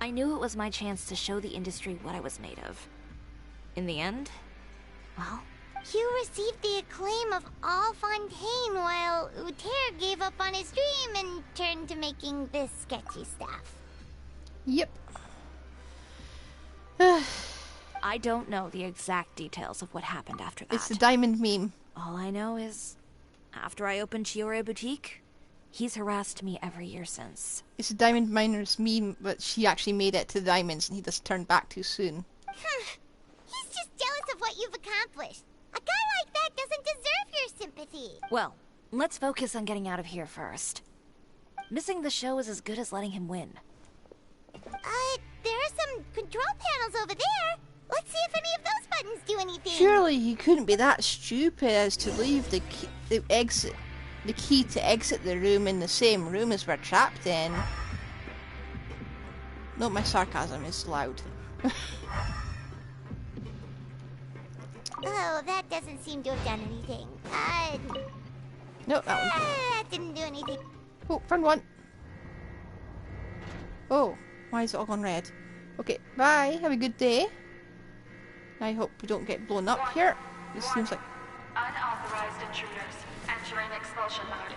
E: I knew it was my chance to show the industry what I was made of. In the end, well,
B: You received the acclaim of all Fontaine while Uter gave up on his dream and turned to making this sketchy stuff.
A: Yep.
E: I don't know the exact details of what happened after that.
A: It's the diamond meme.
E: All I know is, after I opened Chiori Boutique, he's harassed me every year since.
A: It's the diamond miner's meme, but she actually made it to the diamonds and he just turned back too soon.
B: He's just jealous of what you've accomplished. A guy like that doesn't deserve your sympathy.
E: Well, let's focus on getting out of here first. Missing the show is as good as letting him win.
B: There are some control panels over there. Let's see if any of those buttons do anything.
A: Surely he couldn't be that stupid as to leave the key to exit the room in the same room as we're trapped in. No, my sarcasm is loud.
B: Oh, that doesn't seem to have done anything.
A: No, that one.
B: That didn't do anything.
A: Oh, front one. Oh, why is it all gone red? Okay, bye. Have a good day. I hope we don't get blown up here. This seems like...
Q: Unauthorized intruders entering expulsion mode.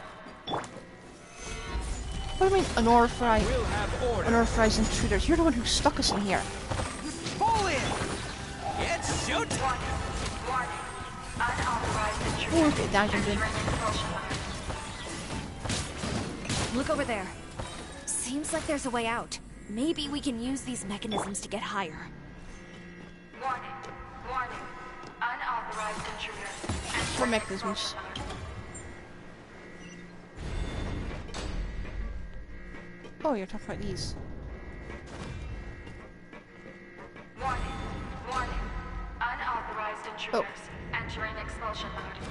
A: What do you mean, unauthorized intruders? You're the one who stuck us in here.
Q: Pull in! It's showtime! Warning. Unauthorized intruders
A: Oh, look at that, I'm doing.
Q: entering expulsion mode.
E: Look over there. Seems like there's a way out. Maybe we can use these mechanisms to get higher.
Q: Warning. Warning. Unauthorized intruders.
A: What mechanisms? Oh, you're talking about these.
Q: Warning. Warning. Unauthorized intruders entering expulsion mode.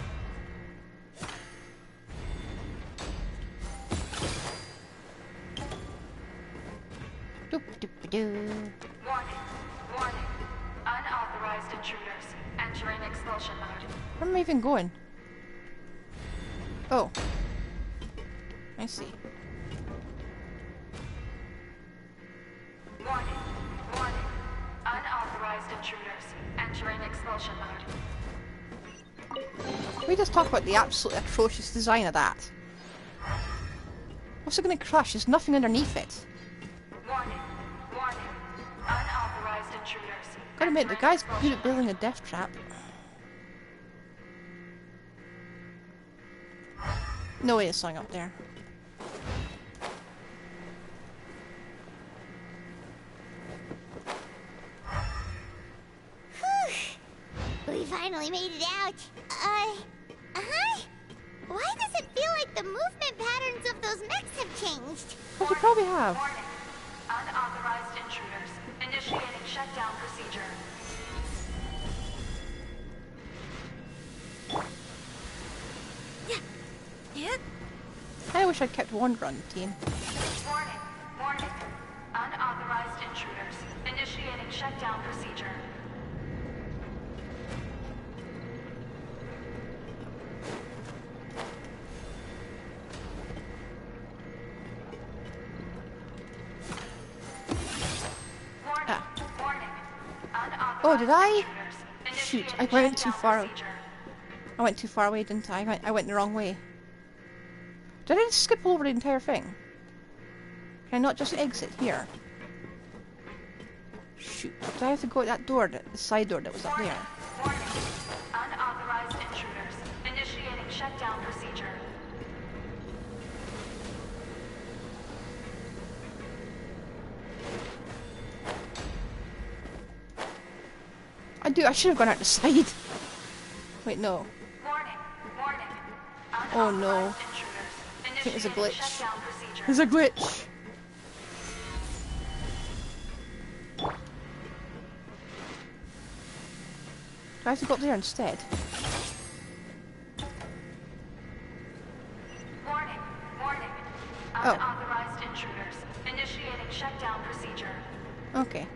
Q: Warning. Warning. Unauthorized intruders entering expulsion mode.
A: Where am I even going? Oh. I see.
Q: Warning. Warning. Unauthorized intruders entering expulsion mode.
A: Can we just talk about the absolutely atrocious design of that? What's it gonna crush? There's nothing underneath it.
Q: Warning. Warning. Unauthorized intruders.
A: Gotta admit, the guy's good at building a death trap. No way it's something up there.
B: We finally made it out. Why does it feel like the movement patterns of those mechs have changed?
A: What you probably have.
Q: Warning. Unauthorized intruders. Initiating shutdown procedure.
A: I wish I'd kept one run team.
Q: Warning. Warning. Unauthorized intruders. Initiating shutdown procedure.
A: Oh, did I? Shoot, I went too far. I went too far away, didn't I? I went the wrong way. Did I just skip over the entire thing? Can I not just exit here? Shoot, do I have to go at that door, the side door that was up there?
Q: Warning. Unauthorized intruders. Initiating shutdown procedure.
A: I should have gone out the side. Wait, no.
Q: Warning.
A: Oh no. I think there's a glitch. There's a glitch. Do I have to go up there instead?
Q: Warning.
A: Oh.
Q: Unauthorized intruders. Initiating shutdown procedure.
A: Okay.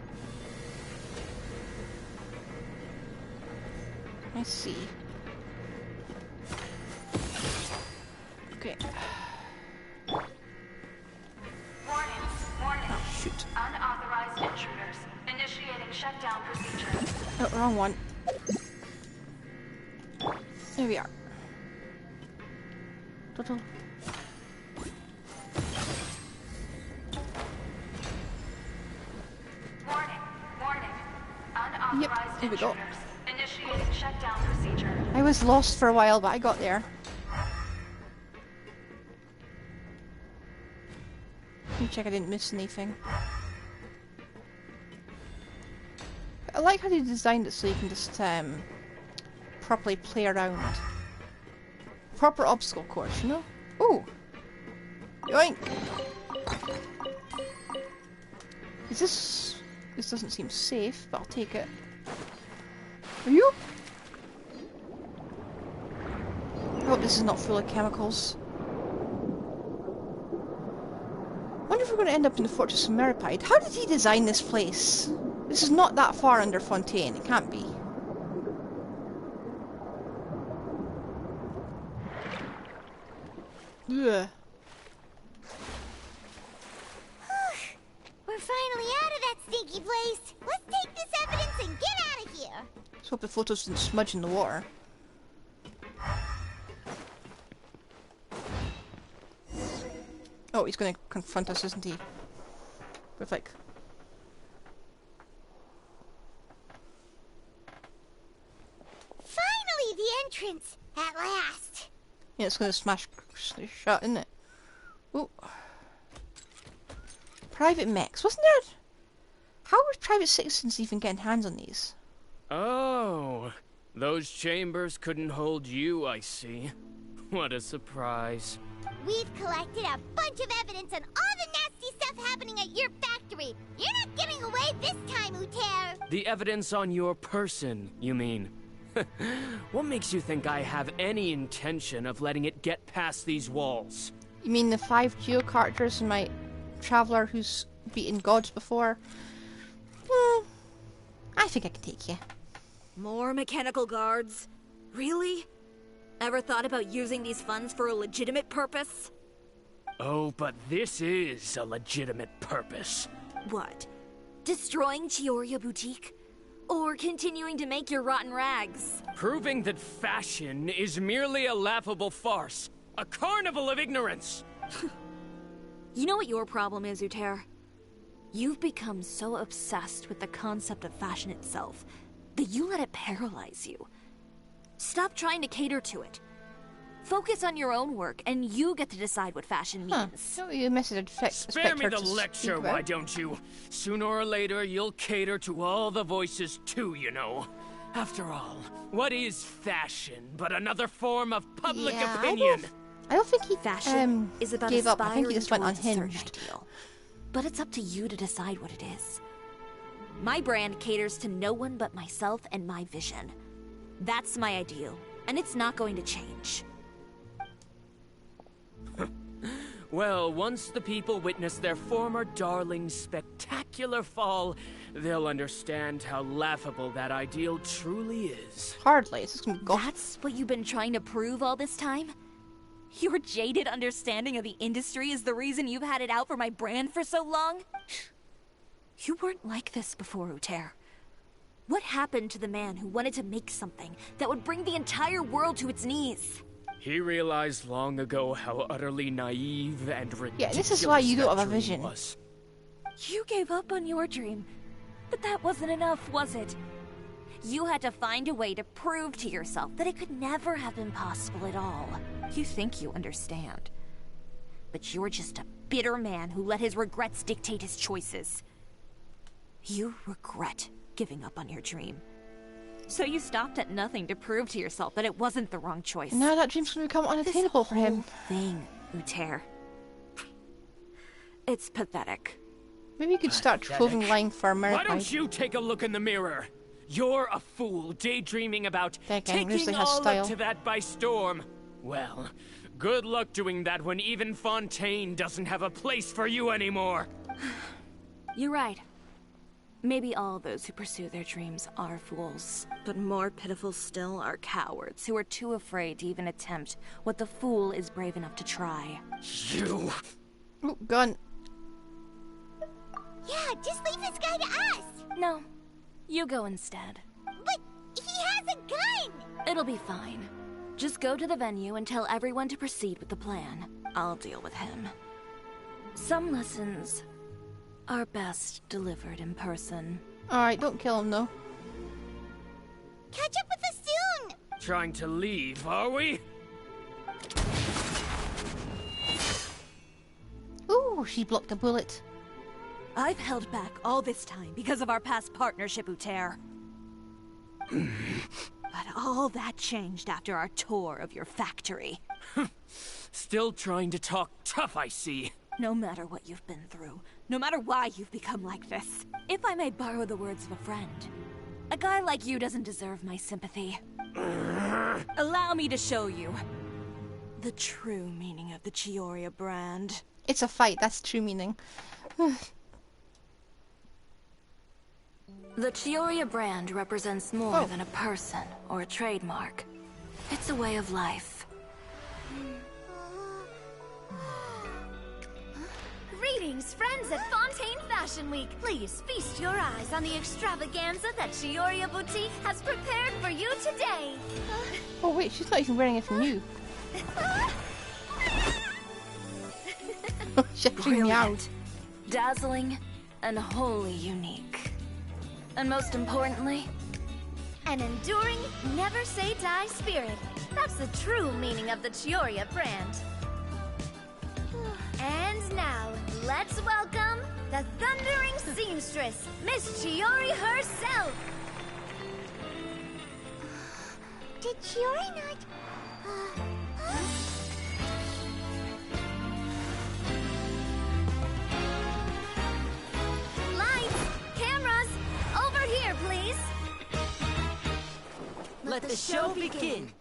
A: I see. Okay.
Q: Warning.
A: Oh, shoot.
Q: Unauthorized intruders. Initiating shutdown procedure.
A: Oh, wrong one. There we are. Total.
Q: Warning. Unauthorized
A: Yep, here we go.
Q: intruders. Initiating shutdown procedure.
A: I was lost for a while, but I got there. Let me check I didn't miss anything. I like how they designed it so you can just properly play around. Proper obstacle course, you know? Ooh! Yoink! Is this... This doesn't seem safe, but I'll take it. Are you? I hope this is not full of chemicals. I wonder if we're going to end up in the Fortress of Meripide. How did he design this place? This is not that far under Fontaine. It can't be. Ugh.
B: We're finally out of that stinky place. Let's take this evidence and get out of here.
A: Let's hope the photos didn't smudge in the water. Oh, he's going to confront us, isn't he? With like...
B: Finally, the entrance! At last!
A: Yeah, it's going to smash shut, isn't it? Ooh. Private mechs. Wasn't there... How were private citizens even getting hands on these?
C: Oh, those chambers couldn't hold you, I see. What a surprise.
B: We've collected a bunch of evidence on all the nasty stuff happening at your factory. You're not getting away this time, Uter.
C: The evidence on your person, you mean? What makes you think I have any intention of letting it get past these walls?
A: You mean the 5 Geo characters and my traveler who's beaten gods before? Well, I think I can take you.
E: More mechanical guards? Really? Ever thought about using these funds for a legitimate purpose?
C: Oh, but this is a legitimate purpose.
E: What? Destroying Chioria Boutique? Or continuing to make your rotten rags?
C: Proving that fashion is merely a laughable farce. A carnival of ignorance!
E: You know what your problem is, Uter? You've become so obsessed with the concept of fashion itself that you let it paralyze you. Stop trying to cater to it. Focus on your own work, and you get to decide what fashion means.
A: So you message
C: Spare me the lecture, why don't you? Sooner or later, you'll cater to all the voices too, you know. After all, what is fashion but another form of public opinion?
A: I don't think he
E: Fashion is about
A: gave up. I think he
E: aspiring
A: just went
E: towards a certain
A: unhinged.
E: ideal. But it's up to you to decide what it is. My brand caters to no one but myself and my vision. That's my ideal, and it's not going to change.
C: Well, once the people witness their former darling's spectacular fall, they'll understand how laughable that ideal truly is.
A: Hardly. It's just gonna go.
E: That's what you've been trying to prove all this time? Your jaded understanding of the industry is the reason you've had it out for my brand for so long? You weren't like this before, Uter. What happened to the man who wanted to make something that would bring the entire world to its knees?
C: He realized long ago how utterly naive and ridiculous
A: Yeah, this is why you don't have a
C: that dream
A: vision.
C: was.
E: You gave up on your dream. But that wasn't enough, was it? You had to find a way to prove to yourself that it could never have been possible at all. You think you understand. But you're just a bitter man who let his regrets dictate his choices. You regret giving up on your dream. So you stopped at nothing to prove to yourself that it wasn't the wrong choice.
A: Now that dream's going to become unattainable for him.
E: Thing, Uter. It's pathetic.
A: Maybe you could start clothing line for America.
C: Why don't you take a look in the mirror? You're a fool, daydreaming about taking all up to that by storm. Well, good luck doing that when even Fontaine doesn't have a place for you anymore.
E: You're right. Maybe all those who pursue their dreams are fools. But more pitiful still are cowards who are too afraid to even attempt what the fool is brave enough to try.
C: You...
A: Oh, gun.
B: Yeah, just leave this guy to us.
E: No, you go instead.
B: But he has a gun!
E: It'll be fine. Just go to the venue and tell everyone to proceed with the plan. I'll deal with him. Some lessons are best delivered in person.
A: Alright, don't kill him though.
B: Catch up with us soon!
C: Trying to leave, are we?
A: Ooh, she blocked a bullet.
E: I've held back all this time because of our past partnership, Uter. But all that changed after our tour of your factory.
C: Still trying to talk tough, I see.
E: No matter what you've been through, no matter why you've become like this, if I may borrow the words of a friend, a guy like you doesn't deserve my sympathy. Allow me to show you the true meaning of the Chiori brand.
A: It's a fight, that's true meaning.
E: The Chiori brand represents more than a person or a trademark. It's a way of life.
N: Greetings, friends at Fontaine Fashion Week. Please feast your eyes on the extravaganza that Cisoria Boutique has prepared for you today.
A: Oh wait, she's not even wearing it from you. She threw me out.
E: Dazzling and wholly unique. And most importantly,
N: an enduring, never-say-die spirit. That's the true meaning of the Chiori brand. And now, let's welcome the thundering seamstress, Miss Chiori herself.
B: Did Chiori not...
N: Lights, cameras, over here, please.
O: Let the show begin.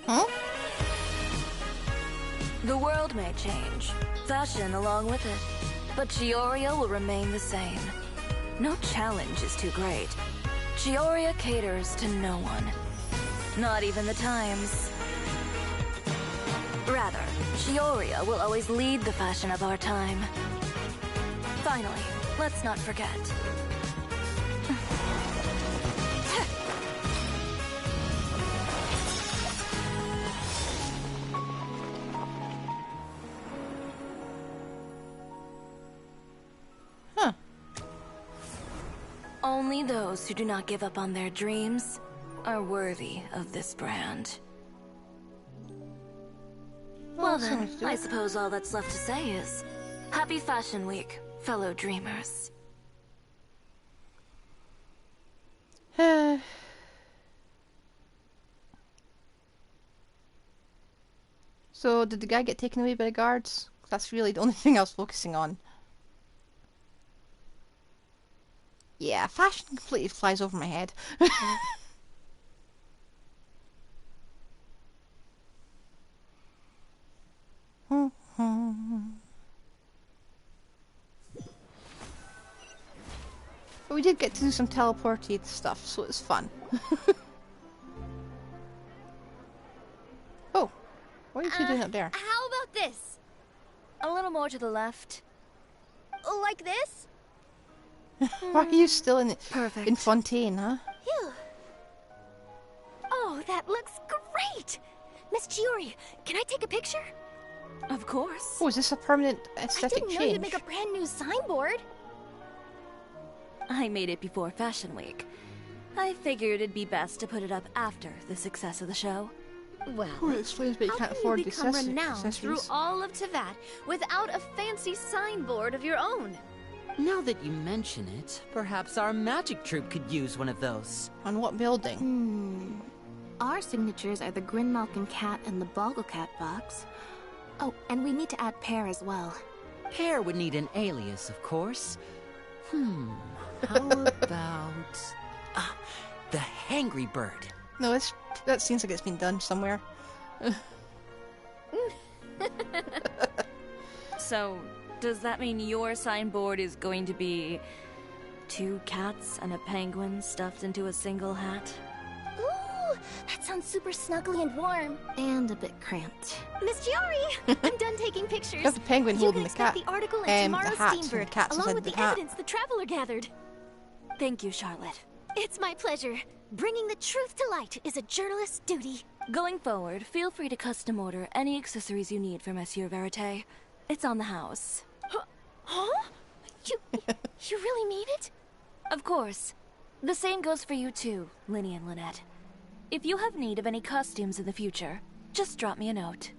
A: Huh?
E: The world may change, fashion along with it, but Chioria will remain the same. No challenge is too great. Chioria caters to no one. Not even the times. Rather, Chioria will always lead the fashion of our time. Finally, let's not forget. Only those who do not give up on their dreams are worthy of this brand. Well then, I suppose all that's left to say is, Happy Fashion Week, fellow dreamers.
A: So, did the guy get taken away by the guards? That's really the only thing I was focusing on. Yeah, fashion completely flies over my head. But we did get to do some teleporty stuff, so it's fun. Oh, what are you two doing up there?
N: How about this?
E: A little more to the left.
N: Like this?
A: Why are you still in
D: Perfect.
A: in Fontaine, huh?
N: Phew. Oh, that looks great! Miss Chiori, can I take a picture?
D: Of course.
A: Oh, is this a permanent
F: I
A: aesthetic
F: didn't know
A: change?
F: you'd make a brand new signboard.
D: I made it before Fashion Week. I figured it'd be best to put it up after the success of the show.
G: Well,
A: Oh, it explains but you
G: how
A: can't
G: can
A: afford
G: you
A: the
G: become renowned through
A: accessories.
G: all of Teyvat without a fancy signboard of your own?
O: Now that you mention it, perhaps our magic troupe could use one of those.
A: On what building?
D: Our signatures are the Grin Malkin Cat and the Boggle Cat box. Oh, and we need to add Pear as well.
O: Pear would need an alias, of course. How about... the Hangry Bird.
A: No, that seems like it's been done somewhere.
D: So, does that mean your signboard is going to be 2 cats and a penguin stuffed into a single hat?
F: Ooh, that sounds super snuggly and warm.
D: And a bit cramped.
N: Miss Chiori, I'm done taking pictures.
A: You have the penguin
N: You
A: holding
N: can
A: the cat.
N: expect the article in
A: and the
N: tomorrow's
A: hat, and the
N: Steambird,
A: cat's
N: along
A: inside
N: with
A: the
N: the
A: hat.
N: evidence the Traveler gathered.
D: Thank you, Charlotte.
N: It's my pleasure. Bringing the truth to light is a journalist's duty.
D: Going forward, feel free to custom order any accessories you need for Monsieur Verite. It's on the house.
N: Huh? You really mean it?
D: Of course. The same goes for you too, Linny and Lynette. If you have need of any costumes in the future, just drop me a note.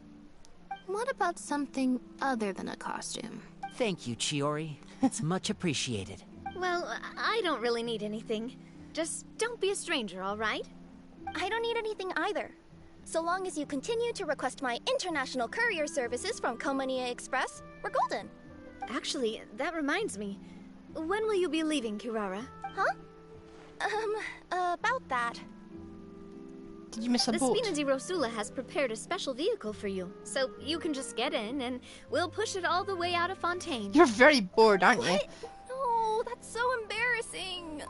N: What about something other than a costume?
O: Thank you, Chiori. It's much appreciated.
G: Well, I don't really need anything. Just don't be a stranger, all right?
F: I don't need anything either. So long as you continue to request my international courier services from Komania Express, we're golden.
G: Actually, that reminds me. When will you be leaving, Kirara?
F: Huh? About that.
A: Did you miss a
G: The
A: boat?
G: Spina di Rosula has prepared a special vehicle for you, so you can just get in and we'll push it all the way out of Fontaine.
A: You're very bored, aren't you?
F: No, that's so embarrassing.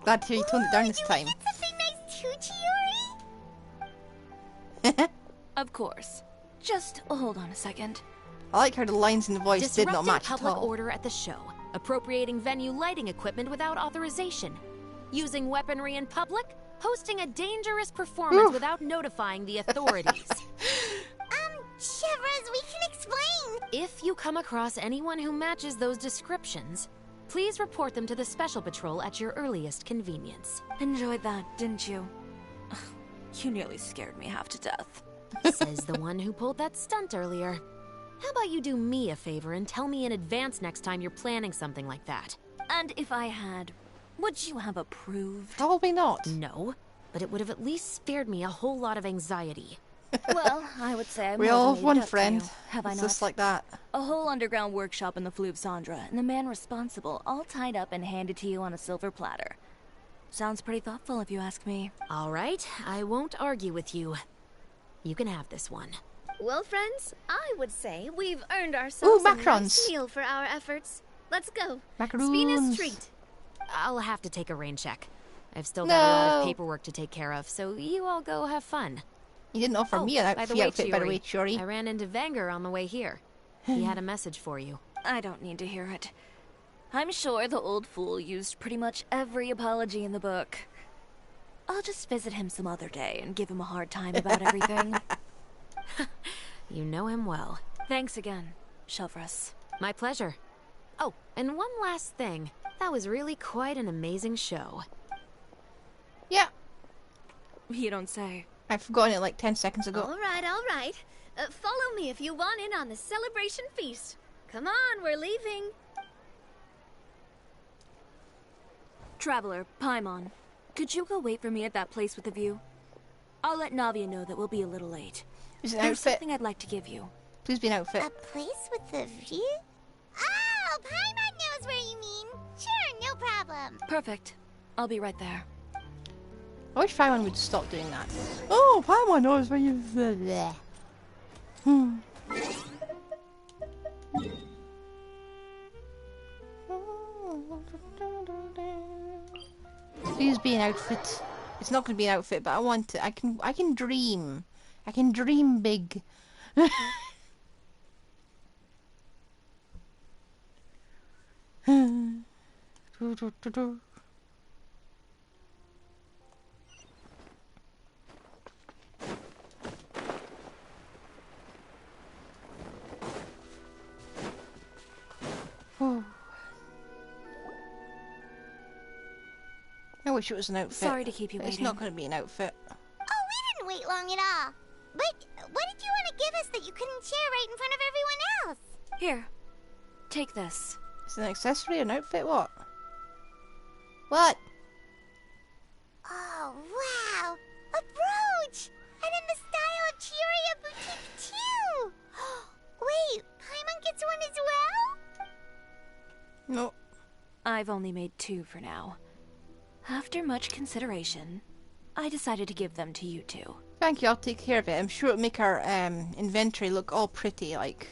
A: Glad to hear you toned it down this time.
B: Something nice too, Chiori?
D: Of course. Just hold on a second.
A: I like how the lines in the voice did not
G: Disrupting
A: match at
G: public
A: all.
G: order at the show. Appropriating venue lighting equipment without authorization. Using weaponry in public. Hosting a dangerous performance
A: Oof.
G: without notifying the authorities.
B: Shivers, we can explain.
G: If you come across anyone who matches those descriptions, please report them to the Special Patrol at your earliest convenience.
D: Enjoyed that, didn't you? Ugh, you nearly scared me half to death.
G: Says the one who pulled that stunt earlier. How about you do me a favor and tell me in advance next time you're planning something like that?
D: And if I had, would you have approved?
A: Probably not.
G: No, but it would have at least spared me a whole lot of anxiety.
D: Well, I would say I
A: We
D: more
A: all
D: than
A: have
D: made
A: one
D: it up to
A: friend.
D: you, have I
A: It's
D: not?
A: just like that.
D: A whole underground workshop in the Fleuve Sandra, and the man responsible all tied up and handed to you on a silver platter. Sounds pretty thoughtful if you ask me.
G: All right, I won't argue with you. You can have this one.
R: Well, friends, I would say we've earned ourselves
A: Ooh,
R: a nice
A: macarons.
R: meal for our efforts. Let's go.
A: Macaroons.
R: Spina's treat.
G: I'll have to take a rain check. I've still got a lot of
A: No.
G: paperwork to take care of, so you all go have fun.
A: You didn't offer me an
G: by the
A: free
G: way,
A: outfit, by the way, Chiori.
G: I ran into Vanger on the way here. He had a message for you.
D: I don't need to hear it. I'm sure the old fool used pretty much every apology in the book. I'll just visit him some other day and give him a hard time about everything.
G: You know him well.
D: Thanks again, Shelvrus.
G: My pleasure. Oh, and one last thing. That was really quite an amazing show.
A: Yeah.
D: You don't say.
A: I've forgotten it like 10 seconds ago.
R: All right, all right. Follow me if you want in on the celebration feast. Come on, we're leaving.
D: Traveler, Paimon, could you go wait for me at that place with the view? I'll let Navia know that we'll be a little late.
A: Is it an
D: There's
A: outfit?
D: something I'd like to give you.
A: Please be an outfit.
B: A place with a view? Oh, Paimon knows where you mean. Sure, no problem.
D: Perfect. I'll be right there.
A: I wish Paimon would stop doing that. Oh, Paimon knows where you... Hmm. Please be an outfit. It's not going to be an outfit, but I want it. I can dream. I can dream big. I wish it was an outfit.
D: Sorry to keep you
A: It's
D: waiting.
A: not going to be an outfit.
B: Oh, we didn't wait long at all. But what did you want to give us that you couldn't share right in front of everyone else?
D: Here, take this.
A: It's an accessory, an outfit, what? What?
B: Oh, wow! A brooch! And in the style of Chiori Boutique, too! Wait, Paimon gets one as well?
A: No.
D: I've only made 2 for now. After much consideration, I decided to give them to you two.
A: Thank you, I'll take care of it. I'm sure it'll make our inventory look all pretty, like.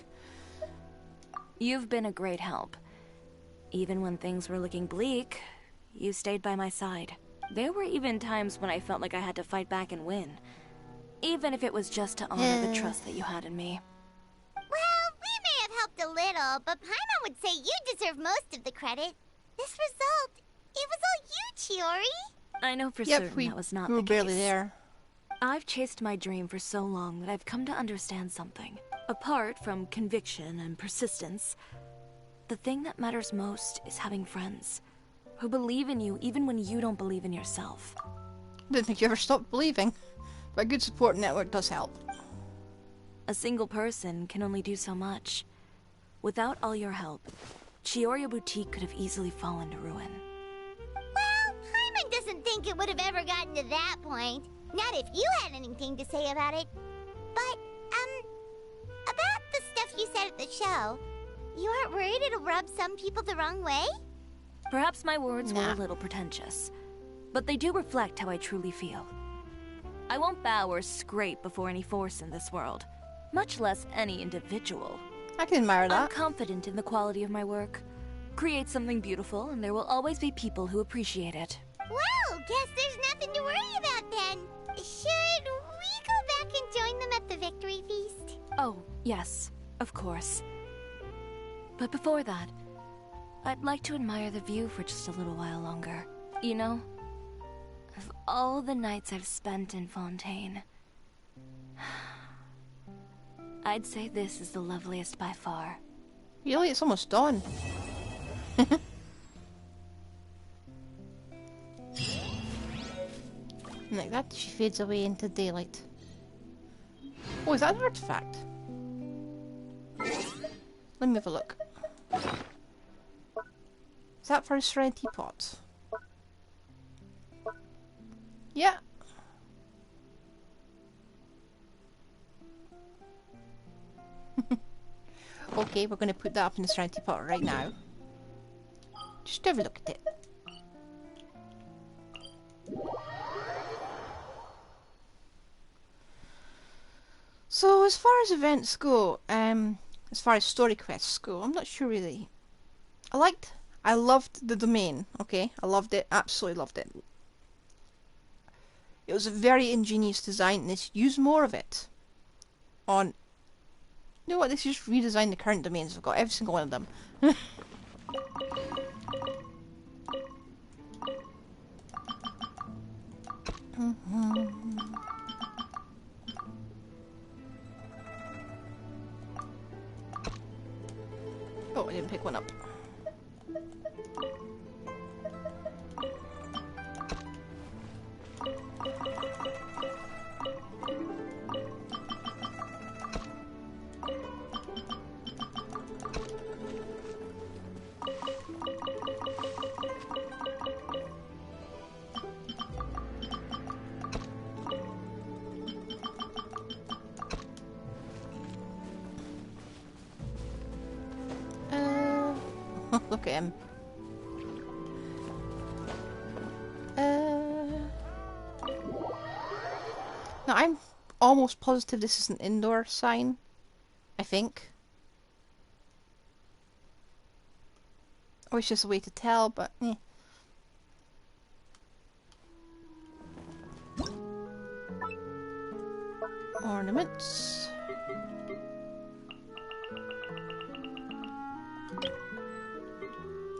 D: You've been a great help. Even when things were looking bleak, you stayed by my side. There were even times when I felt like I had to fight back and win. Even if it was just to honor the trust that you had in me.
B: Well, we may have helped a little, but Paimon would say you deserve most of the credit. This result, it was all you, Chiori.
D: I know for certain that was not the
A: we were
D: case.
A: barely there.
D: I've chased my dream for so long that I've come to understand something. Apart from conviction and persistence, the thing that matters most is having friends who believe in you even when you don't believe in yourself.
A: Didn't think you ever stopped believing, but a good support network does help.
D: A single person can only do so much. Without all your help, Chiori Boutique could have easily fallen to ruin.
B: Well, Paimon doesn't think it would have ever gotten to that point. Not if you had anything to say about it. But, about the stuff you said at the show, you aren't worried it'll rub some people the wrong way?
D: Perhaps my words were a little pretentious, but they do reflect how I truly feel. I won't bow or scrape before any force in this world, much less any individual.
A: I can admire that.
D: I'm confident in the quality of my work. Create something beautiful, and there will always be people who appreciate it.
B: Well, guess there's nothing to worry about then. Should we go back and join them at the victory feast?
D: Oh, yes, of course. But before that, I'd like to admire the view for just a little while longer. You know, of all the nights I've spent in Fontaine, I'd say this is the loveliest by far.
A: Really? It's almost dawn. Like that, she fades away into daylight. Oh, is that an artifact? Let me have a look. Is that for a Serenity pot? Yeah. Okay, we're going to put that up in the Serenity pot right now. Just have a look at it. So, as far as events go, as far as story quests go, I'm not sure really. I loved the domain, okay? I loved it, absolutely loved it. It was a very ingenious design, and let's use more of it. You know what, let's just redesign the current domains. I've got every single one of them. Oh, I didn't pick one up. Look at him. Now I'm almost positive this is an indoor sign. I think. Or it's just a way to tell, but eh. Ornaments.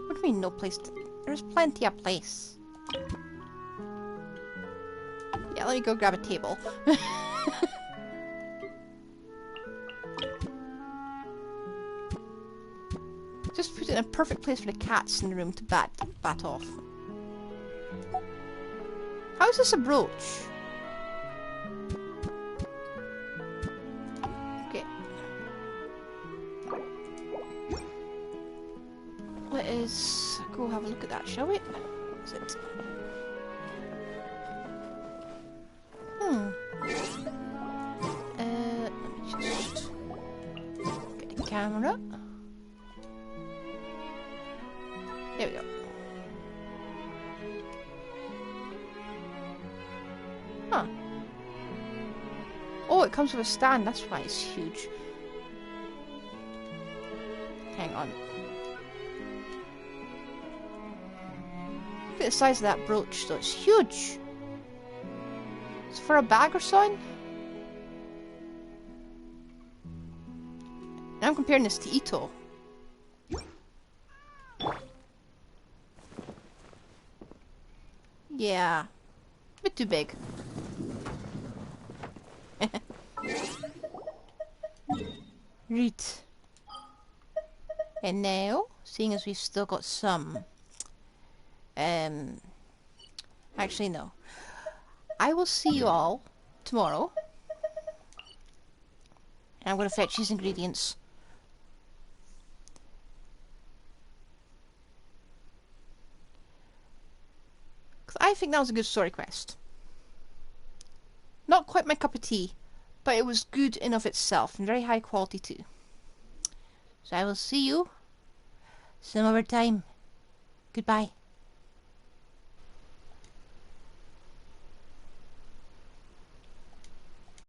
A: What do you mean no place to... There's plenty of place. Yeah, let me go grab a table. Just put it in a perfect place for the cats in the room to bat off. How is this a brooch? Okay. Let us go have a look at that, shall we? Is it? Let me just get the camera. There we go. Huh. Oh, it comes with a stand, that's why it's huge. Hang on. Look at the size of that brooch, though. It's huge. It's for a bag or something. Now I'm comparing this to Ito. Yeah. A bit too big. Right. And now, seeing as we've still got some... Actually, no. I will see you all tomorrow. And I'm going to fetch these ingredients. Because I think that was a good story quest. Not quite my cup of tea, but it was good in of itself, and very high quality too. So I will see you some other time. Goodbye.